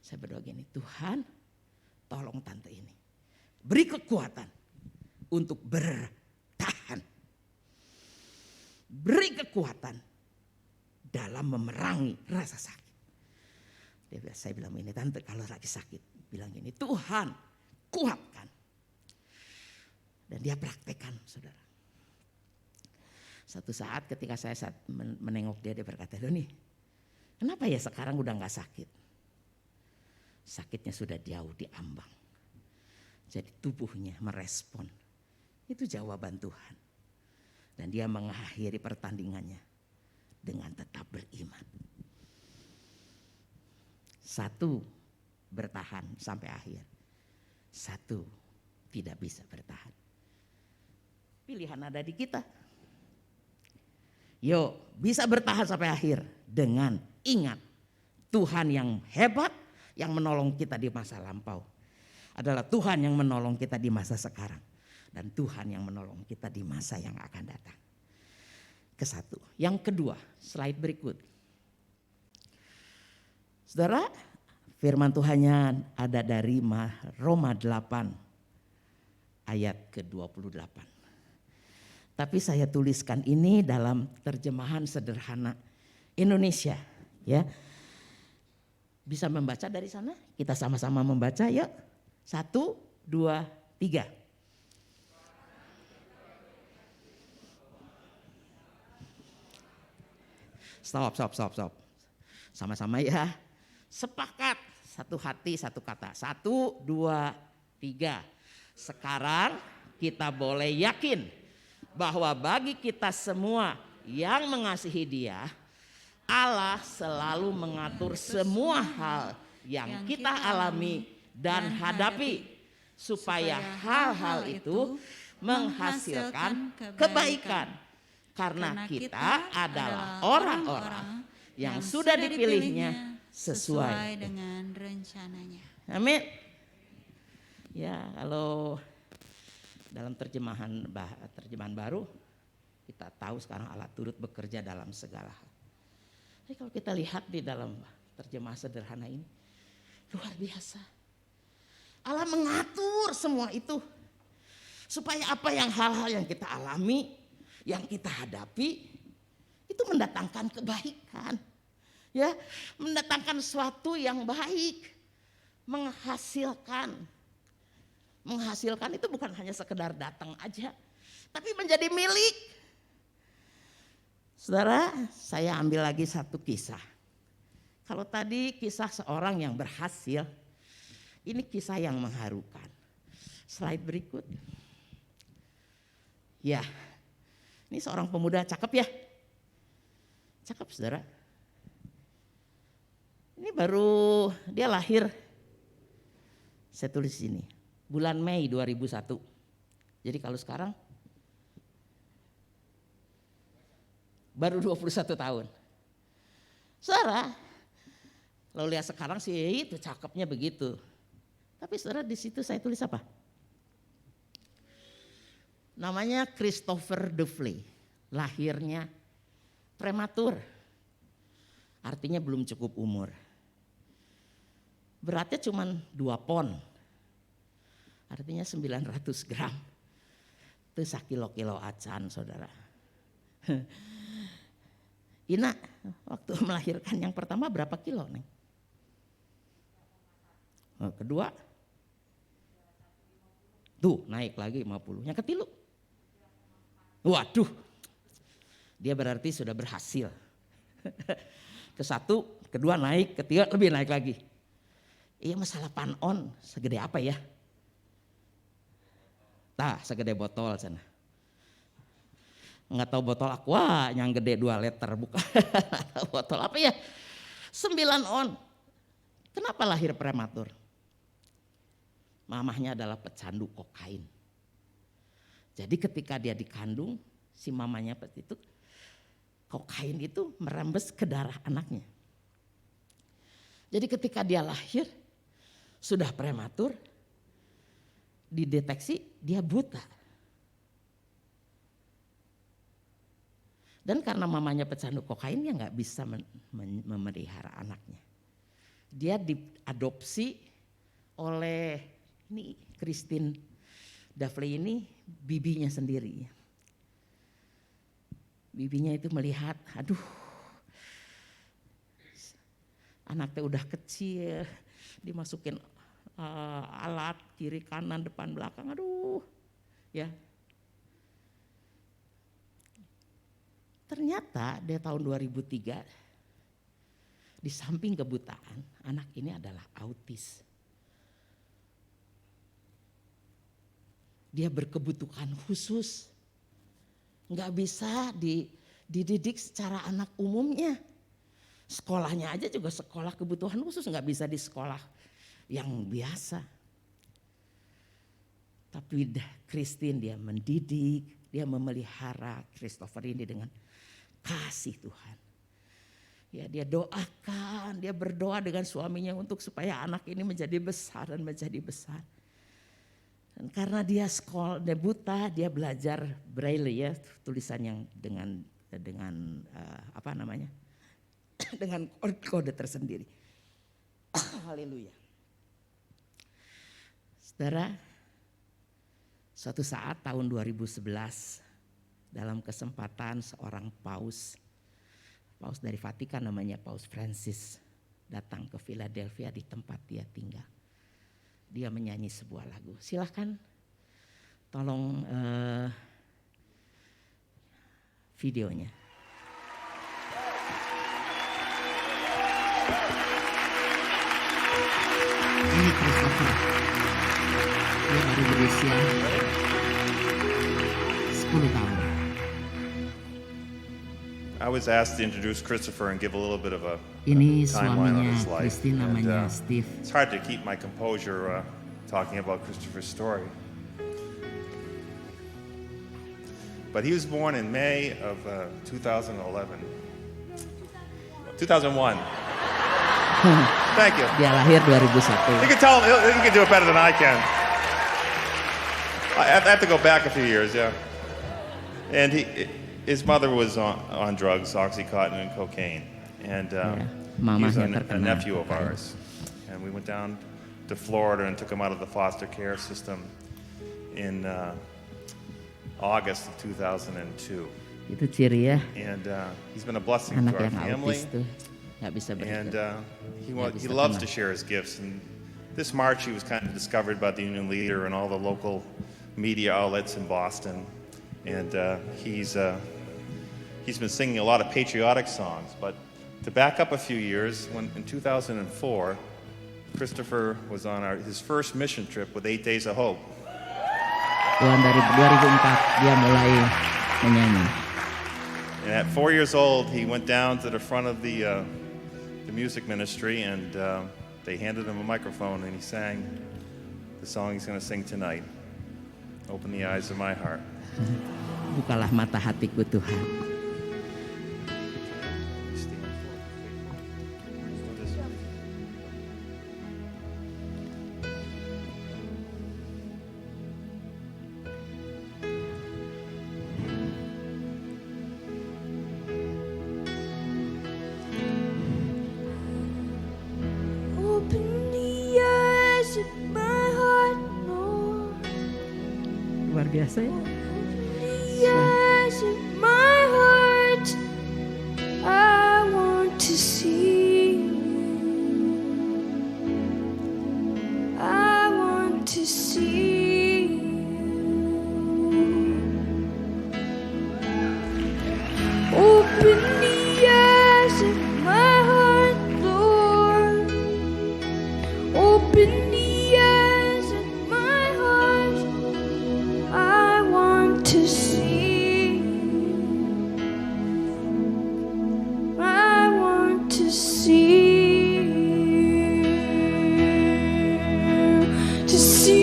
Saya berdoa gini, Tuhan tolong tante ini, beri kekuatan untuk bertahan. Beri kekuatan dalam memerangi rasa sakit. Saya bilang ini, tante kalau lagi sakit, bilang gini, Tuhan kuatkan. Dan dia praktekkan, saudara. Satu saat ketika saya menengok dia berkata, Doni, kenapa ya sekarang udah gak sakit? Sakitnya sudah jauh di ambang. Jadi tubuhnya merespon. Itu jawaban Tuhan. Dan dia mengakhiri pertandingannya dengan tetap beriman. Satu, bertahan sampai akhir. Satu, tidak bisa bertahan. Pilihan ada di kita. Yuk, bisa bertahan sampai akhir dengan ingat Tuhan yang hebat yang menolong kita di masa lampau adalah Tuhan yang menolong kita di masa sekarang dan Tuhan yang menolong kita di masa yang akan datang. Kesatu. Yang kedua, slide berikut. Saudara, firman Tuhannya ada dari Roma 8 ayat ke-28. Tapi saya tuliskan ini dalam terjemahan sederhana Indonesia, ya. Bisa membaca dari sana? Kita sama-sama membaca, yuk. 1, 2, 3. Stop. Sama-sama ya. Sepakat, satu hati, satu kata. 1, 2, 3. Sekarang kita boleh yakin bahwa bagi kita semua yang mengasihi Dia, Allah selalu mengatur semua hal yang kita alami dan hadapi supaya hal-hal itu menghasilkan kebaikan. Karena kita adalah orang-orang yang sudah dipilihnya sesuai dengan rencananya. Amin. Ya, kalau dalam terjemahan baru kita tahu sekarang Allah turut bekerja dalam segala hal. Tapi kalau kita lihat di dalam terjemahan sederhana ini, luar biasa. Allah mengatur semua itu supaya apa yang hal-hal yang kita alami, yang kita hadapi itu mendatangkan kebaikan. Ya, mendatangkan sesuatu yang baik, menghasilkan itu bukan hanya sekedar datang aja, tapi menjadi milik. Saudara, saya ambil lagi satu kisah. Kalau tadi kisah seorang yang berhasil, ini kisah yang mengharukan. Slide berikut. Ya, ini seorang pemuda cakep ya. Cakep saudara. Ini baru dia lahir, saya tulis ini, bulan Mei 2001. Jadi kalau sekarang baru 21 tahun. Saudara, kalau lihat sekarang sih itu cakepnya begitu. Tapi saudara di situ saya tulis apa? Namanya Christopher Dufley. Lahirnya prematur. Artinya belum cukup umur. Beratnya cuma 2 pon. Artinya 900 gram. Itu sakilo-kilo acan saudara. Ina waktu melahirkan yang pertama berapa kilo Neng? Oh, kedua? Tuh naik lagi 50. Yang ketilu? Waduh. Dia berarti sudah berhasil. Ke satu, kedua naik, ketiga lebih naik lagi. Iya masalah pan-on segede apa ya? Tah segede botol sana. Enggak tahu botol aqua yang gede 2 liter bukan. Botol apa ya? 9 on. Kenapa lahir prematur? Mamahnya adalah pecandu kokain. Jadi ketika dia dikandung, si mamanya itu kokain itu merembes ke darah anaknya. Jadi ketika dia lahir sudah prematur, dideteksi dia buta. Dan karena mamanya pecandu kokain, dia nggak bisa memelihara anaknya. Dia diadopsi oleh ini Christine Dafley ini, bibinya sendiri. Bibinya itu melihat, aduh, anaknya udah kecil, dimasukin alat kiri kanan depan belakang, aduh, ya. Ternyata di tahun 2003, di samping kebutaan, anak ini adalah autis. Dia berkebutuhan khusus, nggak bisa dididik secara anak umumnya. Sekolahnya aja juga sekolah kebutuhan khusus, nggak bisa di sekolah yang biasa. Tapi Christine dia mendidik, dia memelihara Christopher ini dengan kasih Tuhan. Ya, dia doakan, dia berdoa dengan suaminya untuk supaya anak ini menjadi besar dan menjadi besar. Dan karena dia dia buta, dia belajar braille ya, tulisan yang dengan apa namanya? Dengan kode tersendiri. Haleluya. Saudara, suatu saat tahun 2011 dalam kesempatan seorang paus dari Vatikan namanya Paus Francis datang ke Philadelphia di tempat dia tinggal. Dia menyanyi sebuah lagu. Silahkan tolong videonya. Ini Christopher. Dia baru berusia 10 tahun. I was asked to introduce Christopher and give a little bit of a Ini timeline on suaminya his life. Christine namanya Steve. It's hard to keep my composure talking about Christopher's story. But he was born in May of 2011. 2001. Thank you. Dia lahir You 2001. can tell him, he can do it better than I can. I have to go back a few years, yeah. And his mother was on drugs, Oxycontin and cocaine. And he's a nephew of ours. And we went down to Florida and took him out of the foster care system in August of 2002. Itu ciri ya, And he's been a blessing anak to our yang family. autis tuh nggak bisa And bergerak. he loves to share his gifts. And this March he was kind of discovered by the Union Leader and all the local media outlets in Boston. And he's been singing a lot of patriotic songs. But to back up a few years, in 2004, Christopher was on his first mission trip with 8 Days of Hope. Tahun dari 2004 dia mulai menyanyi. And at 4 years old, he went down to the front of the music ministry, and they handed him a microphone, and he sang the song he's going to sing tonight. Open the eyes of my heart. Bukalah mata hatiku Tuhan. Open the eyes of my heart, Lord. Luar biasa ya. The eyes of my heart, I want to see you. I want to see you. Open the eyes of my heart, Lord. Open the eyes of my heart. I want to see you. I want to see you. To see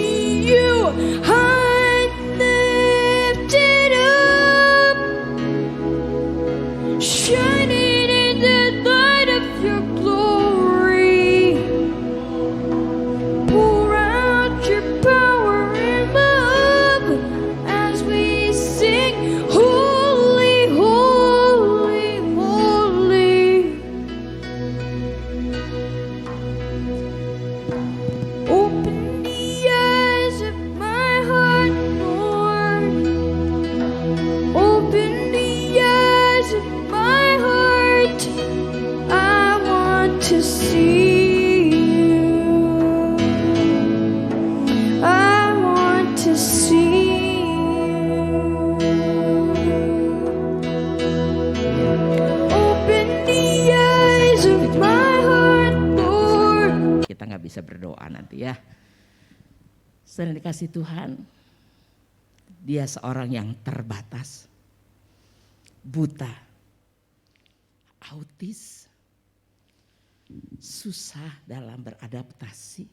kita nggak bisa berdoa nanti ya. Saudara dikasih Tuhan, dia seorang yang terbatas, buta, autis, susah dalam beradaptasi.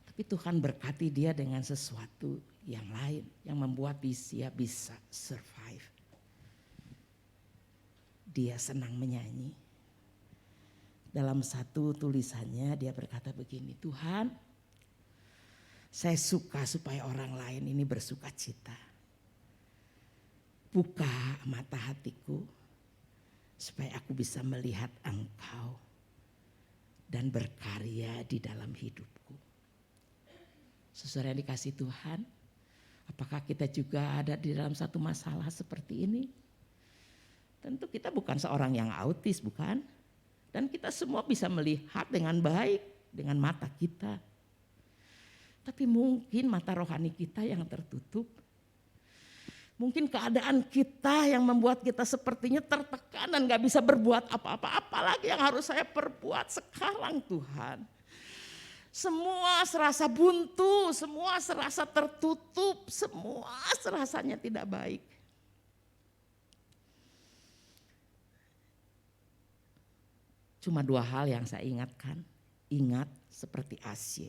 Tapi Tuhan berkati dia dengan sesuatu yang lain yang membuat dia bisa survive. Dia senang menyanyi. Dalam satu tulisannya dia berkata begini, Tuhan, saya suka supaya orang lain ini bersuka cita. Buka mata hatiku supaya aku bisa melihat Engkau dan berkarya di dalam hidupku. Saudara yang dikasih Tuhan, apakah kita juga ada di dalam satu masalah seperti ini? Tentu kita bukan seorang yang autis, bukan? Dan kita semua bisa melihat dengan baik dengan mata kita. Tapi mungkin mata rohani kita yang tertutup. Mungkin keadaan kita yang membuat kita sepertinya tertekan dan gak bisa berbuat apa-apa. Apalagi yang harus saya perbuat sekarang Tuhan. Semua serasa buntu, semua serasa tertutup, semua serasanya tidak baik. Cuma dua hal yang saya ingatkan. Ingat seperti Asye.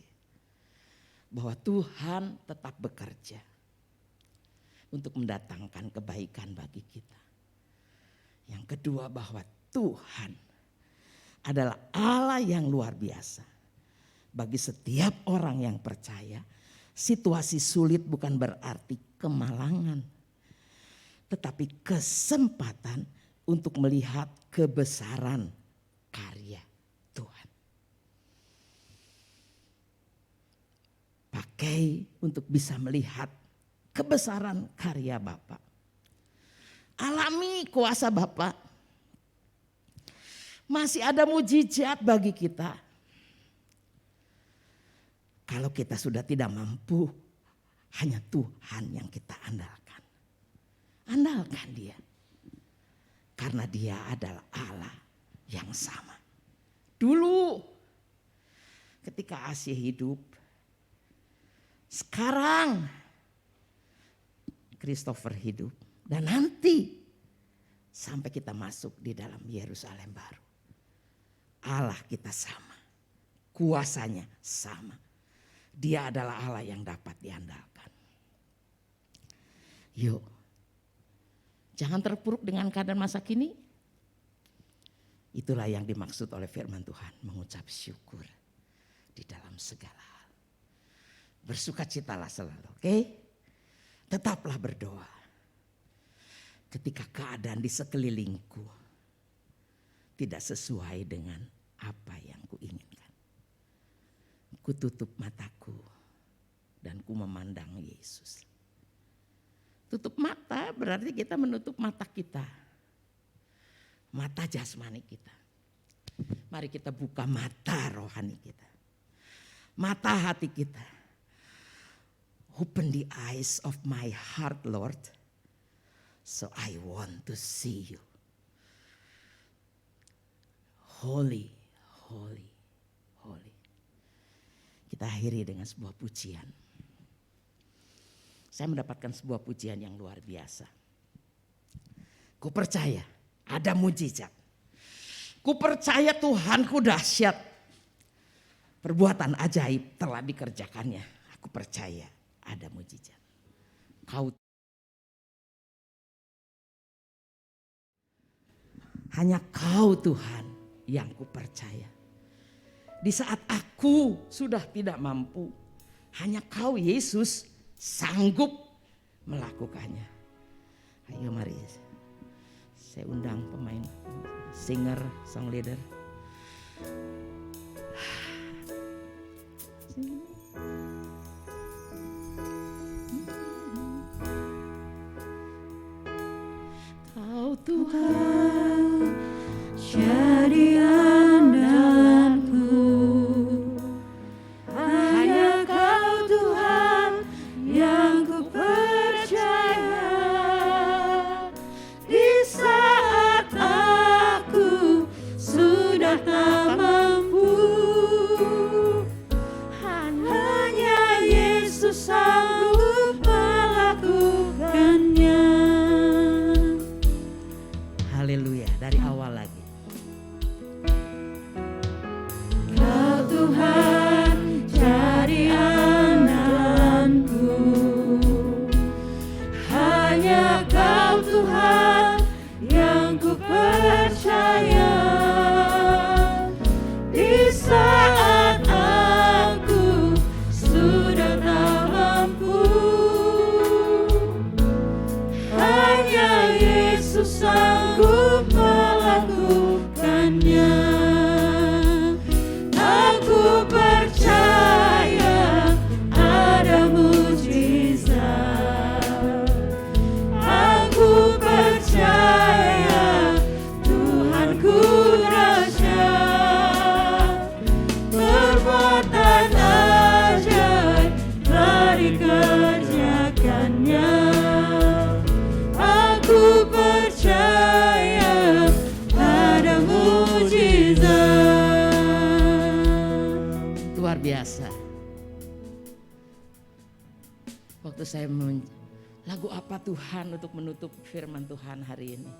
Bahwa Tuhan tetap bekerja. Untuk mendatangkan kebaikan bagi kita. Yang kedua bahwa Tuhan adalah Allah yang luar biasa. Bagi setiap orang yang percaya. Situasi sulit bukan berarti kemalangan. Tetapi kesempatan untuk melihat kebesaran karya Tuhan. Pakai untuk bisa melihat kebesaran karya Bapa. Alami kuasa Bapa. Masih ada mujizat bagi kita. Kalau kita sudah tidak mampu, hanya Tuhan yang kita andalkan. Andalkan Dia. Karena Dia adalah Allah yang sama. Dulu ketika Asye hidup, sekarang Christopher hidup, dan nanti sampai kita masuk di dalam Yerusalem baru. Allah kita sama, kuasanya sama. Dia adalah Allah yang dapat diandalkan. Yuk, jangan terpuruk dengan keadaan masa kini. Itulah yang dimaksud oleh firman Tuhan, mengucap syukur di dalam segala hal. Bersukacitalah selalu, oke? Tetaplah berdoa. Ketika keadaan di sekelilingku tidak sesuai dengan apa yang kuinginkan. Ku tutup mataku dan ku memandang Yesus. Tutup mata berarti kita menutup mata kita. Mata jasmani kita. Mari kita buka mata rohani kita. Mata hati kita. Open the eyes of my heart, Lord. So I want to see you. Holy, holy, holy. Kita akhiri dengan sebuah pujian. Saya mendapatkan sebuah pujian yang luar biasa. Ku percaya ada mujizat. Ku percaya Tuhanku dahsyat. Perbuatan ajaib telah dikerjakannya. Aku percaya ada mujizat. Hanya Kau Tuhan yang ku percaya. Di saat aku sudah tidak mampu, hanya Kau Yesus sanggup melakukannya. Ayo mari. Saya undang pemain, singer, song leader. Kau Tuhan jadi andalanku, hanya Kau Tuhan yang ku percaya. Di saat aku sudah tak mampu, Yesus sanggup melakukannya. Aku percaya ada mujizat. Aku percaya Tuhanku dahsyat. Perbuatan ajaib telah dikerjakannya. Aku percaya ada mujizat. Luar biasa. Waktu saya lagu apa Tuhan untuk menutup firman Tuhan hari ini.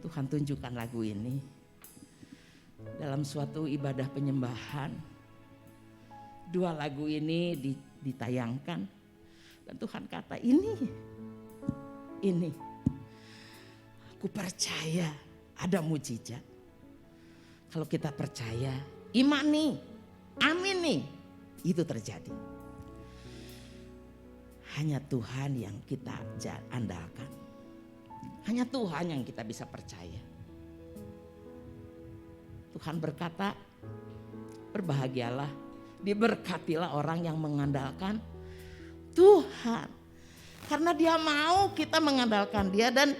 Tuhan tunjukkan lagu ini dalam suatu ibadah penyembahan. 2 lagu ini ditayangkan dan Tuhan kata ini aku percaya ada mujizat. Kalau kita percaya, imani, amin nih, itu terjadi. Hanya Tuhan yang kita andalkan. Hanya Tuhan yang kita bisa percaya. Tuhan berkata, berbahagialah, diberkatilah orang yang mengandalkan Tuhan. Karena dia mau kita mengandalkan dia dan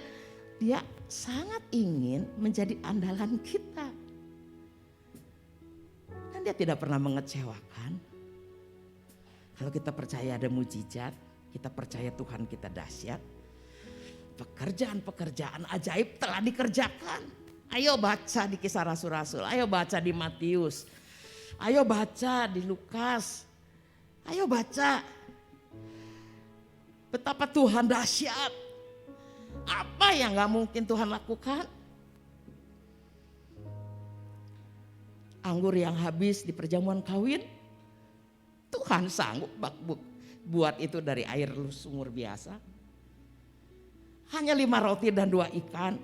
dia sangat ingin menjadi andalan kita. Dan dia tidak pernah mengecewakan. Kalau kita percaya ada mujizat, kita percaya Tuhan kita dahsyat. Pekerjaan-pekerjaan ajaib telah dikerjakan. Ayo baca di Kisah Rasul-Rasul, ayo baca di Matius, ayo baca di Lukas, ayo baca betapa Tuhan dahsyat. Apa yang gak mungkin Tuhan lakukan? Anggur yang habis di perjamuan kawin, Tuhan sanggup buat itu dari air sumur biasa. Hanya 5 roti dan 2 ikan.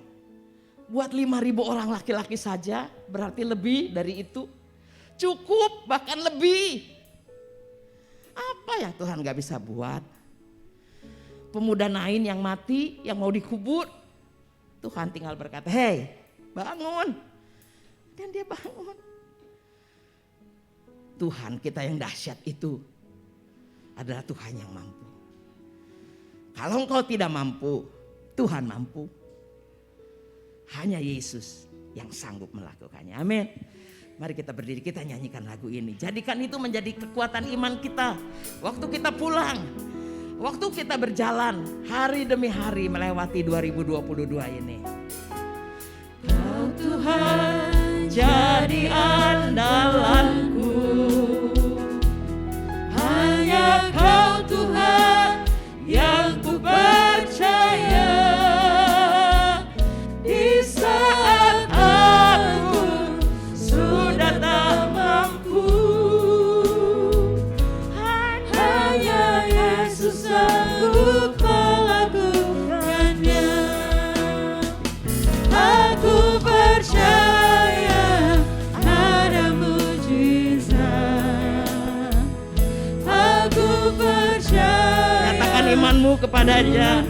Buat 5.000 orang laki-laki saja, berarti lebih dari itu. Cukup, bahkan lebih. Apa yang Tuhan gak bisa buat? Pemuda Nain yang mati, yang mau dikubur, Tuhan tinggal berkata, hei bangun. Dan dia bangun. Tuhan kita yang dahsyat itu adalah Tuhan yang mampu. Kalau engkau tidak mampu, Tuhan mampu. Hanya Yesus yang sanggup melakukannya. Amin. Mari kita berdiri, kita nyanyikan lagu ini. Jadikan itu menjadi kekuatan iman kita. Waktu kita pulang, waktu kita berjalan hari demi hari melewati 2022 ini. Kau Tuhan jadi andalanku. Hanya Kau Tuhan yang ku percaya. Di saat aku sudah tak mampu, hanya Yesus sanggup melakukannya. Aku percaya ada mujizat. Aku percaya. Katakan imanmu kepadanya.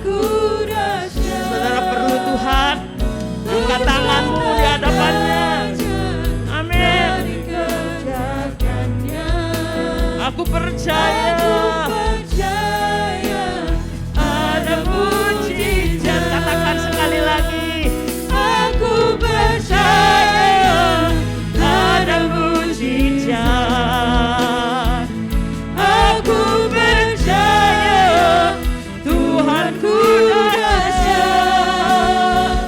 Saudara perlu Tuhan, angkat tanganmu di hadapannya. Amin. Aku percaya ada mujizat. Katakan sekali lagi. Aku percaya ada mujizat. Aku percaya Tuhanku dahsyat.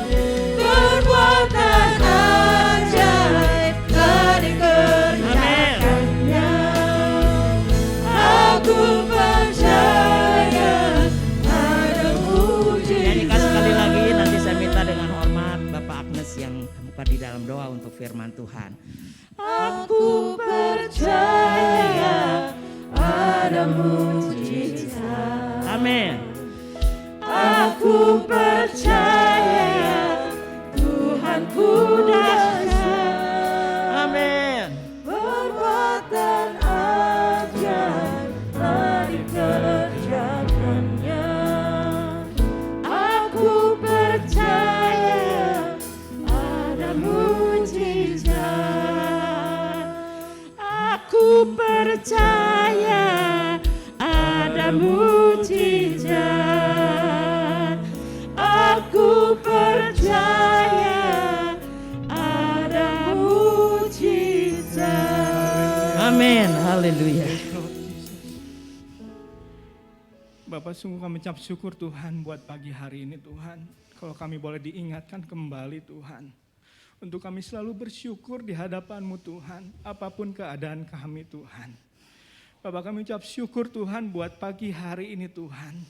Perbuatan ajaib telah dikerjakannya. Aku percaya ada mujizat. Nyanyikan sekali lagi, nanti saya minta dengan hormat Bapak Agnes yang terbuka di dalam doa untuk firman Tuhan. Aku percaya ada mujizat. Amin. Aku percaya Tuhanku dahsyat. Amin. Perbuatan ajaib telah dikerjakannya. Aku percaya ada mujizat. Aku percaya ada mujizat. Amin, haleluya. Bapak, sungguh kami ucap syukur Tuhan buat pagi hari ini Tuhan. Kalau kami boleh diingatkan kembali Tuhan. Untuk kami selalu bersyukur di hadapan-Mu Tuhan. Apapun keadaan kami Tuhan. Bapak, kami ucap syukur Tuhan buat pagi hari ini Tuhan.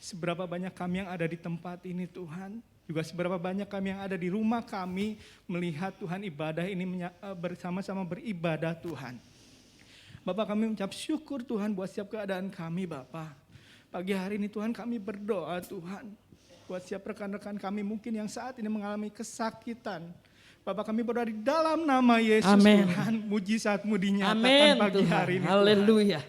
Seberapa banyak kami yang ada di tempat ini Tuhan. Juga seberapa banyak kami yang ada di rumah kami melihat Tuhan ibadah ini bersama-sama beribadah Tuhan. Bapak, kami ucap syukur Tuhan buat setiap keadaan kami Bapak. Pagi hari ini Tuhan kami berdoa Tuhan. Buat setiap rekan-rekan kami mungkin yang saat ini mengalami kesakitan. Bapak, kami berdoa di dalam nama Yesus. Amen. Tuhan, mujizat-Mu dinyatakan Amin pagi Tuhan, hari ini. haleluya.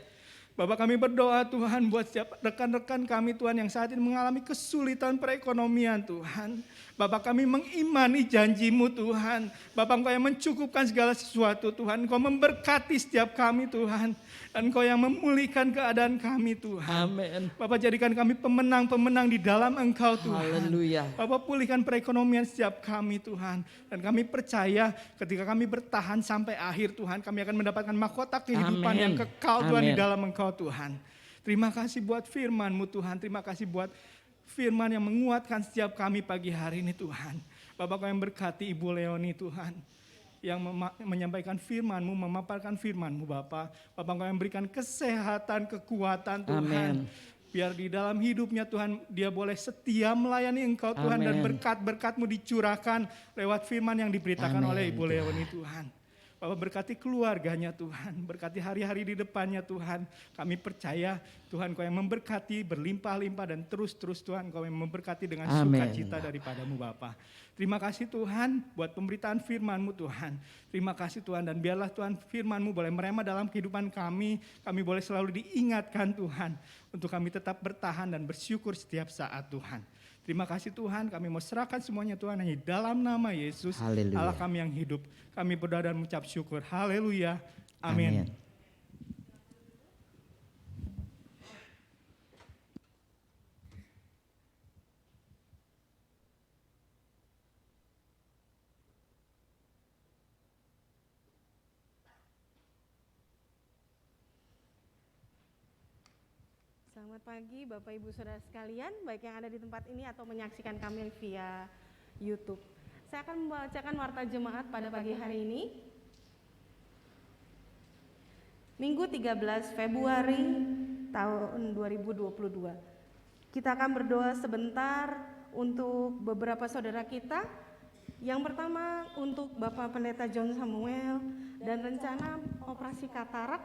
Bapak, kami berdoa Tuhan buat setiap rekan-rekan kami Tuhan yang saat ini mengalami kesulitan perekonomian Tuhan. Bapak, kami mengimani janji-Mu Tuhan. Bapak, Engkau yang mencukupkan segala sesuatu Tuhan. Engkau memberkati setiap kami Tuhan. Dan Engkau yang memulihkan keadaan kami Tuhan. Amin. Bapak, jadikan kami pemenang-pemenang di dalam Engkau Tuhan. Haleluya. Bapak, pulihkan perekonomian setiap kami Tuhan. Dan kami percaya ketika kami bertahan sampai akhir Tuhan, kami akan mendapatkan mahkota kehidupan Amin. yang kekal Tuhan di Amin. dalam Engkau Tuhan. Terima kasih buat firman-Mu Tuhan. Terima kasih buat firman yang menguatkan setiap kami pagi hari ini Tuhan. Bapak, Kau yang berkati Ibu Leoni Tuhan. Yang menyampaikan firman-Mu, memaparkan firman-Mu Bapak. Bapak, Kau yang berikan kesehatan, kekuatan Tuhan. Amin. Biar di dalam hidupnya Tuhan dia boleh setia melayani Engkau Tuhan. Dan Amin. berkat-berkat-Mu dicurahkan lewat firman yang diberitakan Amin, oleh Ibu Tuhan. Leoni Tuhan. Bapak, berkati keluarganya Tuhan, berkati hari-hari di depannya Tuhan. Kami percaya Tuhan Kau yang memberkati berlimpah-limpah dan terus-terus Tuhan Kau yang memberkati dengan Amin. sukacita daripada-Mu Bapa. Terima kasih Tuhan buat pemberitaan firman-Mu Tuhan. Terima kasih Tuhan, dan biarlah Tuhan firman-Mu boleh merema dalam kehidupan kami. Kami boleh selalu diingatkan Tuhan untuk kami tetap bertahan dan bersyukur setiap saat Tuhan. Terima kasih Tuhan, kami mau serahkan semuanya Tuhan hanya dalam nama Yesus, Haleluya. Allah kami yang hidup. Kami berdoa dan mengucap syukur. Haleluya. Amin. Selamat pagi Bapak Ibu Saudara sekalian, baik yang ada di tempat ini atau menyaksikan kami via YouTube. Saya akan membacakan warta jemaat pada pagi hari ini. Minggu 13 Februari tahun 2022. Kita akan berdoa sebentar untuk beberapa saudara kita. Yang pertama untuk Bapak Pendeta John Samuel dan rencana operasi katarak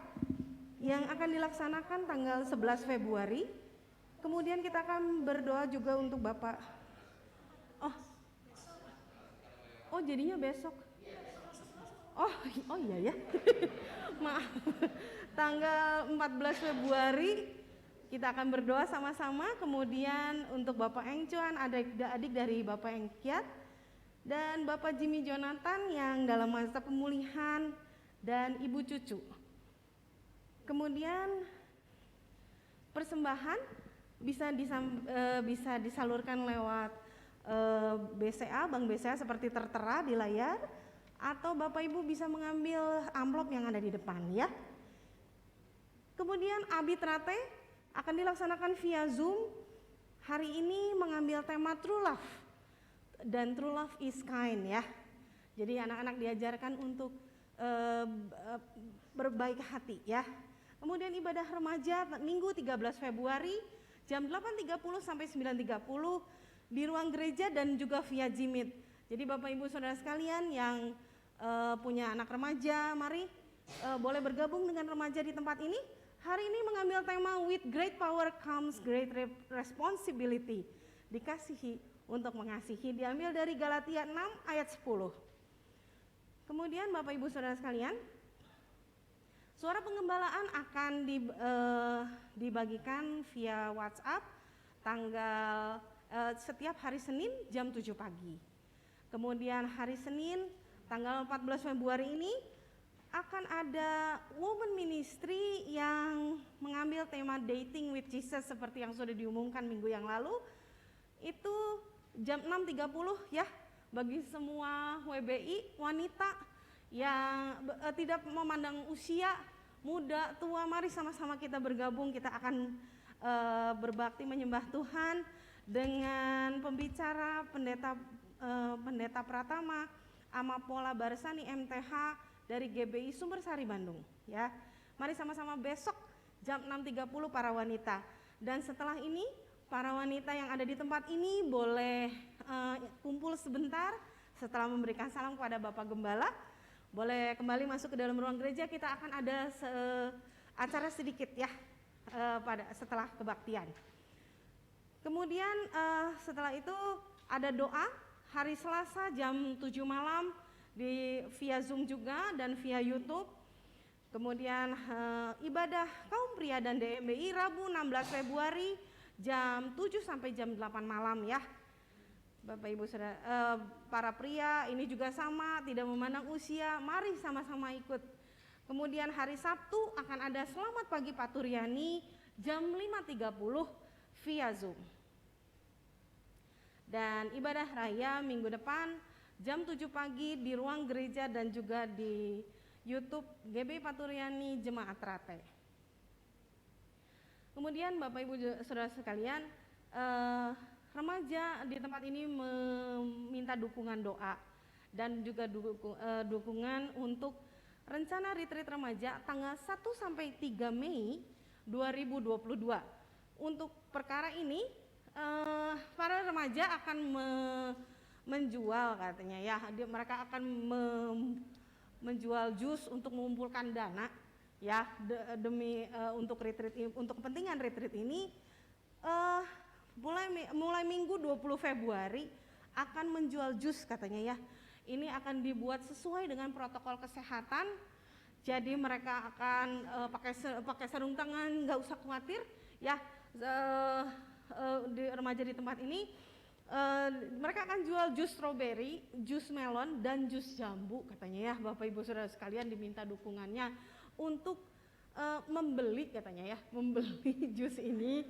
yang akan dilaksanakan tanggal 11 Februari. Kemudian kita akan berdoa juga untuk Bapak. Oh jadinya besok. Oh iya ya. Maaf. Tanggal 14 Februari kita akan berdoa sama-sama. Kemudian untuk Bapak Engcuan, adik-adik dari Bapak Engkiat, dan Bapak Jimmy Jonathan yang dalam masa pemulihan, dan Ibu Cucu. Kemudian persembahan bisa disalurkan lewat BCA, Bank BCA seperti tertera di layar, atau Bapak Ibu bisa mengambil amplop yang ada di depan ya. Kemudian Abitrate akan dilaksanakan via Zoom. Hari ini mengambil tema True Love, dan True Love is kind ya. Jadi anak-anak diajarkan untuk berbaik hati ya. Kemudian ibadah remaja Minggu 13 Februari jam 8.30 sampai 9.30 di ruang gereja dan juga via Jimit. Jadi Bapak Ibu Saudara sekalian yang punya anak remaja, mari boleh bergabung dengan remaja di tempat ini. Hari ini mengambil tema With Great Power Comes Great Responsibility. Dikasihi untuk mengasihi, diambil dari Galatia 6 ayat 10. Kemudian Bapak Ibu Saudara sekalian, suara pengembalaan akan dibagikan via WhatsApp tanggal setiap hari Senin jam 7 pagi. Kemudian hari Senin tanggal 14 Februari ini akan ada woman ministry yang mengambil tema dating with Jesus seperti yang sudah diumumkan minggu yang lalu. Itu jam 6.30 ya, bagi semua WBI wanita yang tidak memandang usia, muda, tua, mari sama-sama kita bergabung. Kita akan berbakti menyembah Tuhan dengan pembicara pendeta Pratama Amapola Barsani MTH dari GBI Sumbersari Bandung ya. Mari sama-sama besok jam 6.30 para wanita. Dan setelah ini para wanita yang ada di tempat ini boleh kumpul sebentar setelah memberikan salam kepada Bapak Gembala. Boleh kembali masuk ke dalam ruang gereja. Kita akan ada acara sedikit ya setelah kebaktian. Kemudian setelah itu ada doa hari Selasa jam 7 malam via Zoom juga dan via YouTube. Kemudian ibadah kaum pria dan DMBI Rabu 16 Februari jam 7 sampai jam 8 malam ya. Bapak Ibu Saudara, para pria ini juga sama, tidak memandang usia, mari sama-sama ikut. Kemudian hari Sabtu akan ada Selamat Pagi Pak Turyani jam 5.30 via Zoom. Dan ibadah raya minggu depan jam 7 pagi di ruang gereja dan juga di YouTube GBI Pak Turyani Jemaat Trate. Kemudian Bapak Ibu Saudara sekalian, remaja di tempat ini meminta dukungan doa dan juga dukungan untuk rencana retreat remaja tanggal 1 sampai 3 Mei 2022. Untuk perkara ini para remaja akan menjual katanya ya, mereka akan menjual jus untuk mengumpulkan dana ya demi untuk retreat, untuk kepentingan retreat ini. Mulai Minggu 20 Februari akan menjual jus katanya ya. Ini akan dibuat sesuai dengan protokol kesehatan. Jadi mereka akan pakai sarung tangan, nggak usah khawatir ya. Di remaja di tempat ini mereka akan jual jus strawberry, jus melon dan jus jambu katanya ya. Bapak Ibu Saudara sekalian diminta dukungannya untuk membeli katanya ya, membeli jus ini.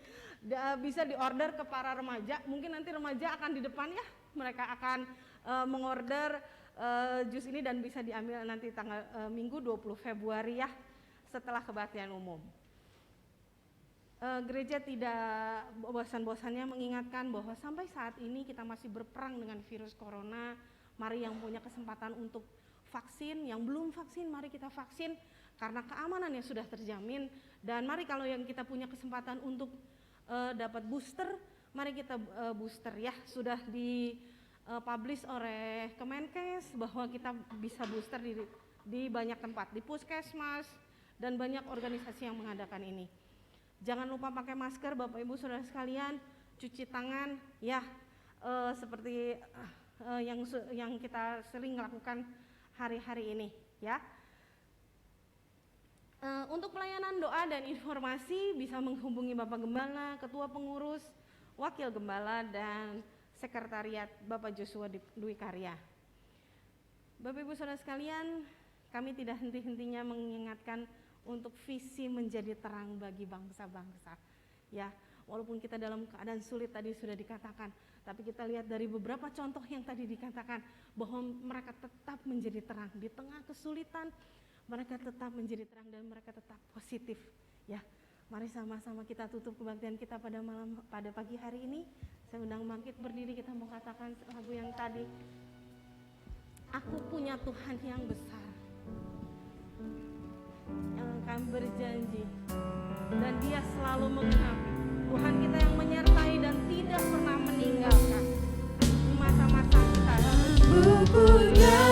Bisa diorder ke para remaja, mungkin nanti remaja akan di depan ya, mereka akan mengorder jus ini dan bisa diambil nanti tanggal Minggu 20 Februari ya, setelah kebaktian umum. Gereja tidak bosan-bosannya mengingatkan bahwa sampai saat ini kita masih berperang dengan virus corona. Mari yang punya kesempatan untuk vaksin, yang belum vaksin mari kita vaksin karena keamanannya sudah terjamin. Dan mari kalau yang kita punya kesempatan untuk dapat booster, mari kita booster ya. Sudah dipublish oleh Kemenkes bahwa kita bisa booster di banyak tempat, di puskesmas dan banyak organisasi yang mengadakan ini. Jangan lupa pakai masker Bapak Ibu Saudara sekalian, cuci tangan ya, seperti yang kita sering lakukan hari-hari ini ya. Untuk pelayanan doa dan informasi bisa menghubungi Bapak Gembala, Ketua Pengurus, Wakil Gembala dan Sekretariat Bapak Joshua Dwi Karya. Bapak Ibu Saudara sekalian, kami tidak henti-hentinya mengingatkan untuk visi menjadi terang bagi bangsa-bangsa ya. Walaupun kita dalam keadaan sulit tadi sudah dikatakan, tapi kita lihat dari beberapa contoh yang tadi dikatakan bahwa mereka tetap menjadi terang di tengah kesulitan, mereka tetap menjadi terang dan mereka tetap positif ya. Mari sama-sama kita tutup kebaktian kita pada pagi hari ini. Saya undang bangkit berdiri, kita mau katakan lagu yang tadi. Aku punya Tuhan yang besar, yang akan berjanji dan dia selalu menggenapi. Tuhan kita yang menyertai dan tidak pernah meninggalkan di masa-masa kita. Aku punya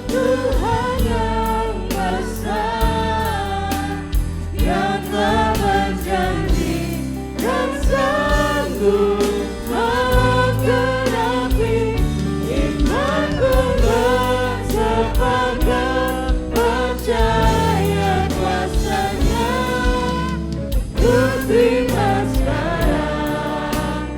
Tuhan yang besar, yang telah berjanji dan sanggup menggenapi. Imanku bersepakat percaya kuasanya. Ku terima sekarang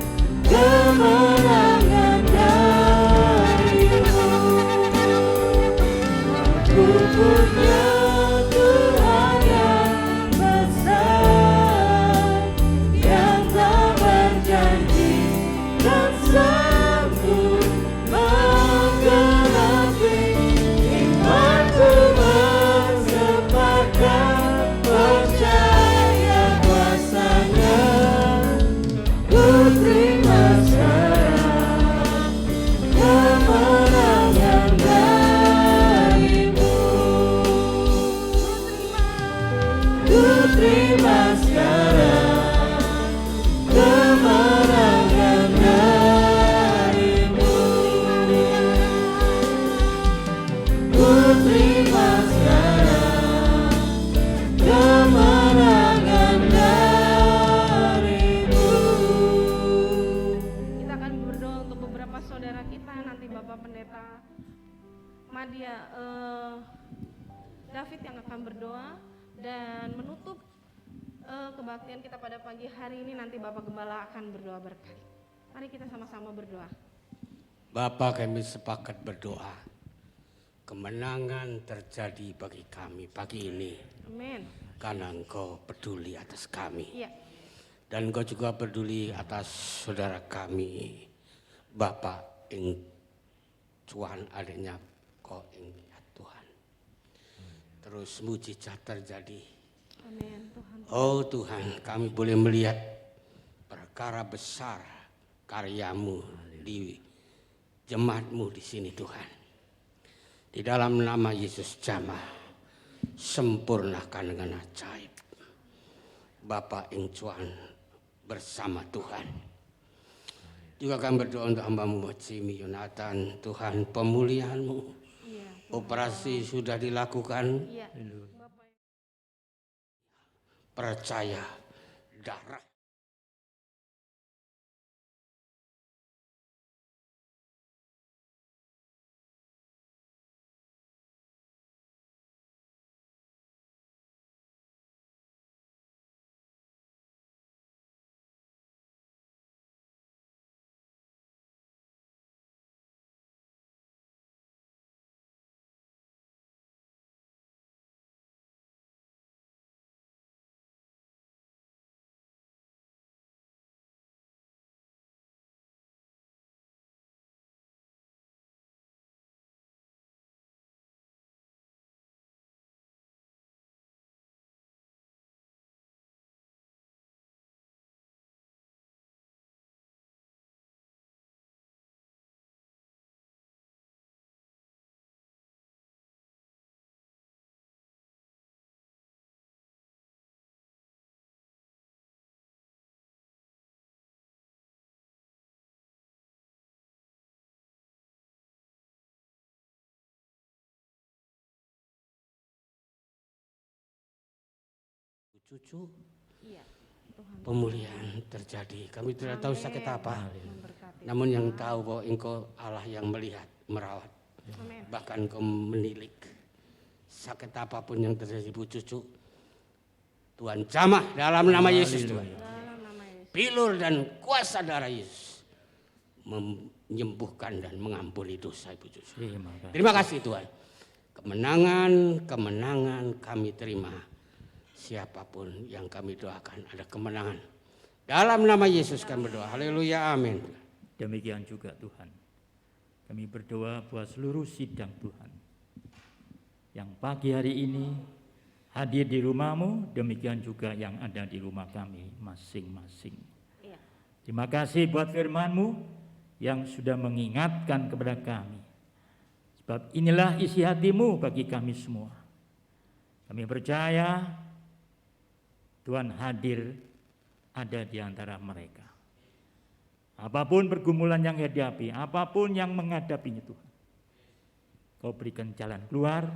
beberapa saudara kita, nanti Bapak Pendeta Madia David yang akan berdoa, dan menutup kebaktian kita pada pagi hari ini nanti Bapak Gembala akan berdoa berkat. Mari kita sama-sama berdoa. Bapa, kami sepakat berdoa. Kemenangan terjadi bagi kami pagi ini. Amin. Karena Engkau peduli atas kami. Iya. Dan Engkau juga peduli atas saudara kami. Bapak ing Tuhan adanya Kau ing ya Tuhan. Terus mujizat terjadi. Amin Tuhan. Oh Tuhan, kami boleh melihat perkara besar karyamu di jemaatmu di sini Tuhan. Di dalam nama Yesus jamah, sempurnakan dengan ajaib. Bapak ing Tuhan bersama Tuhan. Juga kami berdoa untuk hamba-Mu Jimmy Yonatan, Tuhan pemulihan-Mu. Iya. Operasi sudah dilakukan, Iya. Bapak. percaya darah. Cucu, Iya. Tuhan. pemulihan terjadi. Kami tidak tahu sakit apa. Memberkati. Namun yang tahu bahwa Engkau Allah yang melihat, merawat. Amin. Bahkan Engkau menilik. Sakit apapun yang terjadi Bu Cucu, Tuhan jamah dalam nama Yesus Tuhan. Dalam nama Yesus. Pilur dan kuasa darah Yesus menyembuhkan dan mengampuni dosa Ibu Cucu. Terima kasih Tuhan. Kemenangan kami terima. Siapapun yang kami doakan ada kemenangan. Dalam nama Yesus kami berdoa. Haleluya, amin. Demikian juga Tuhan. Kami berdoa buat seluruh sidang Tuhan. Yang pagi hari ini hadir di rumah-Mu, demikian juga yang ada di rumah kami masing-masing. Iya. Terima kasih buat firman-Mu yang sudah mengingatkan kepada kami. Sebab inilah isi hati-Mu bagi kami semua. Kami percaya Tuhan hadir ada di antara mereka. Apapun pergumulan yang dihadapi, apapun yang menghadapinya Tuhan, Kau berikan jalan keluar,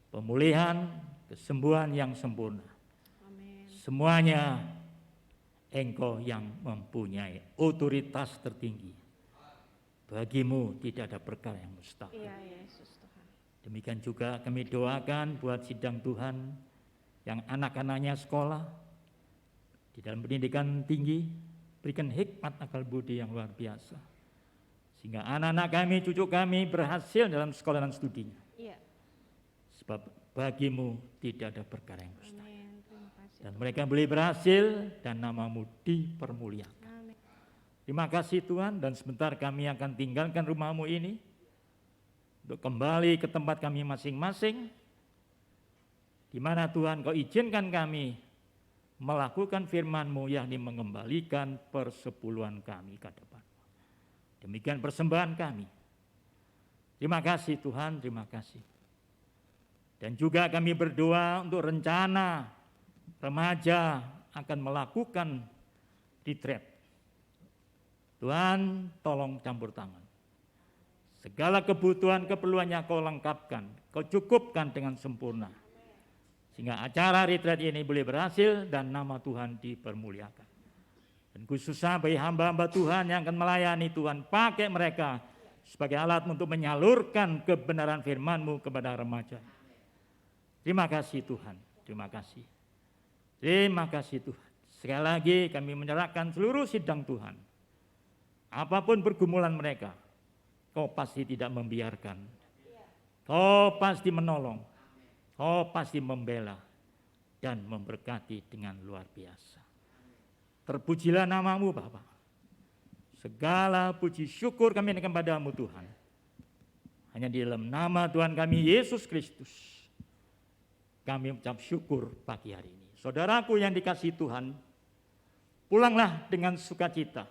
pemulihan, kesembuhan yang sempurna. Amin. Semuanya Engkau yang mempunyai otoritas tertinggi. Bagimu tidak ada perkara yang mustahil. Iya Yesus Tuhan. Demikian juga kami doakan buat sidang Tuhan yang anak-anaknya sekolah di dalam pendidikan tinggi, berikan hikmat akal budi yang luar biasa. Sehingga anak-anak kami, cucu kami berhasil dalam sekolah dan studinya. Iya. Sebab bagimu tidak ada perkara yang mustahil. Amin. Terima kasih. Dan mereka boleh berhasil dan namamu dipermuliakan. Amin. Terima kasih Tuhan, dan sebentar kami akan tinggalkan rumahmu ini untuk kembali ke tempat kami masing-masing, di mana Tuhan Kau izinkan kami melakukan firman-Mu, yakni mengembalikan persepuluhan kami ke depan. Demikian persembahan kami. Terima kasih Tuhan, terima kasih. Dan juga kami berdoa untuk rencana remaja akan melakukan retreat. Tuhan tolong campur tangan. Segala kebutuhan keperluannya Kau lengkapkan, Kau cukupkan dengan sempurna. Sehingga acara retreat ini boleh berhasil dan nama Tuhan dipermuliakan. Dan khususnya bagi hamba-hamba Tuhan yang akan melayani Tuhan, pakai mereka sebagai alat untuk menyalurkan kebenaran firman-Mu kepada remaja. Terima kasih Tuhan, terima kasih. Terima kasih Tuhan. Sekali lagi kami menyerahkan seluruh sidang Tuhan. Apapun pergumulan mereka, Kau pasti tidak membiarkan. Kau pasti menolong. Kau pasti membela dan memberkati dengan luar biasa. Terpujilah nama-Mu Bapa. Segala puji syukur kami naikkan padamu Tuhan. Hanya di dalam nama Tuhan kami Yesus Kristus kami mengucap syukur pagi hari ini. Saudaraku yang dikasihi Tuhan, pulanglah dengan sukacita.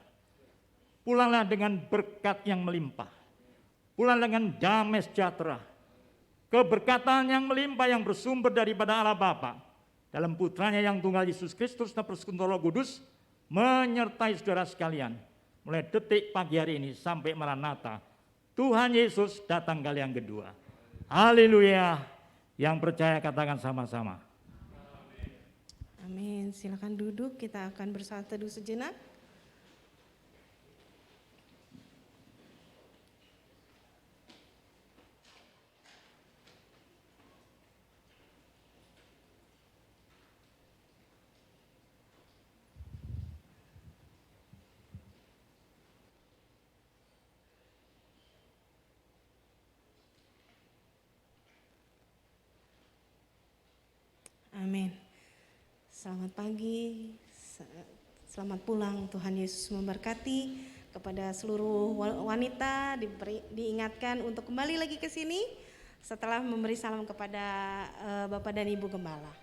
Pulanglah dengan berkat yang melimpah. Pulang dengan damai sejahtera. Keberkatan yang melimpah yang bersumber daripada Allah Bapa dalam putranya yang tunggal Yesus Kristus dan persekutuan Roh Kudus menyertai saudara sekalian mulai detik pagi hari ini sampai Maranatha. Tuhan Yesus datang kali yang kedua. Haleluya. Yang percaya katakan sama-sama. Amin. Silakan duduk, kita akan bersaat teduh sejenak. Amin. Selamat pagi, selamat pulang. Tuhan Yesus memberkati. Kepada seluruh wanita diingatkan untuk kembali lagi ke sini setelah memberi salam kepada Bapak dan Ibu Gembala.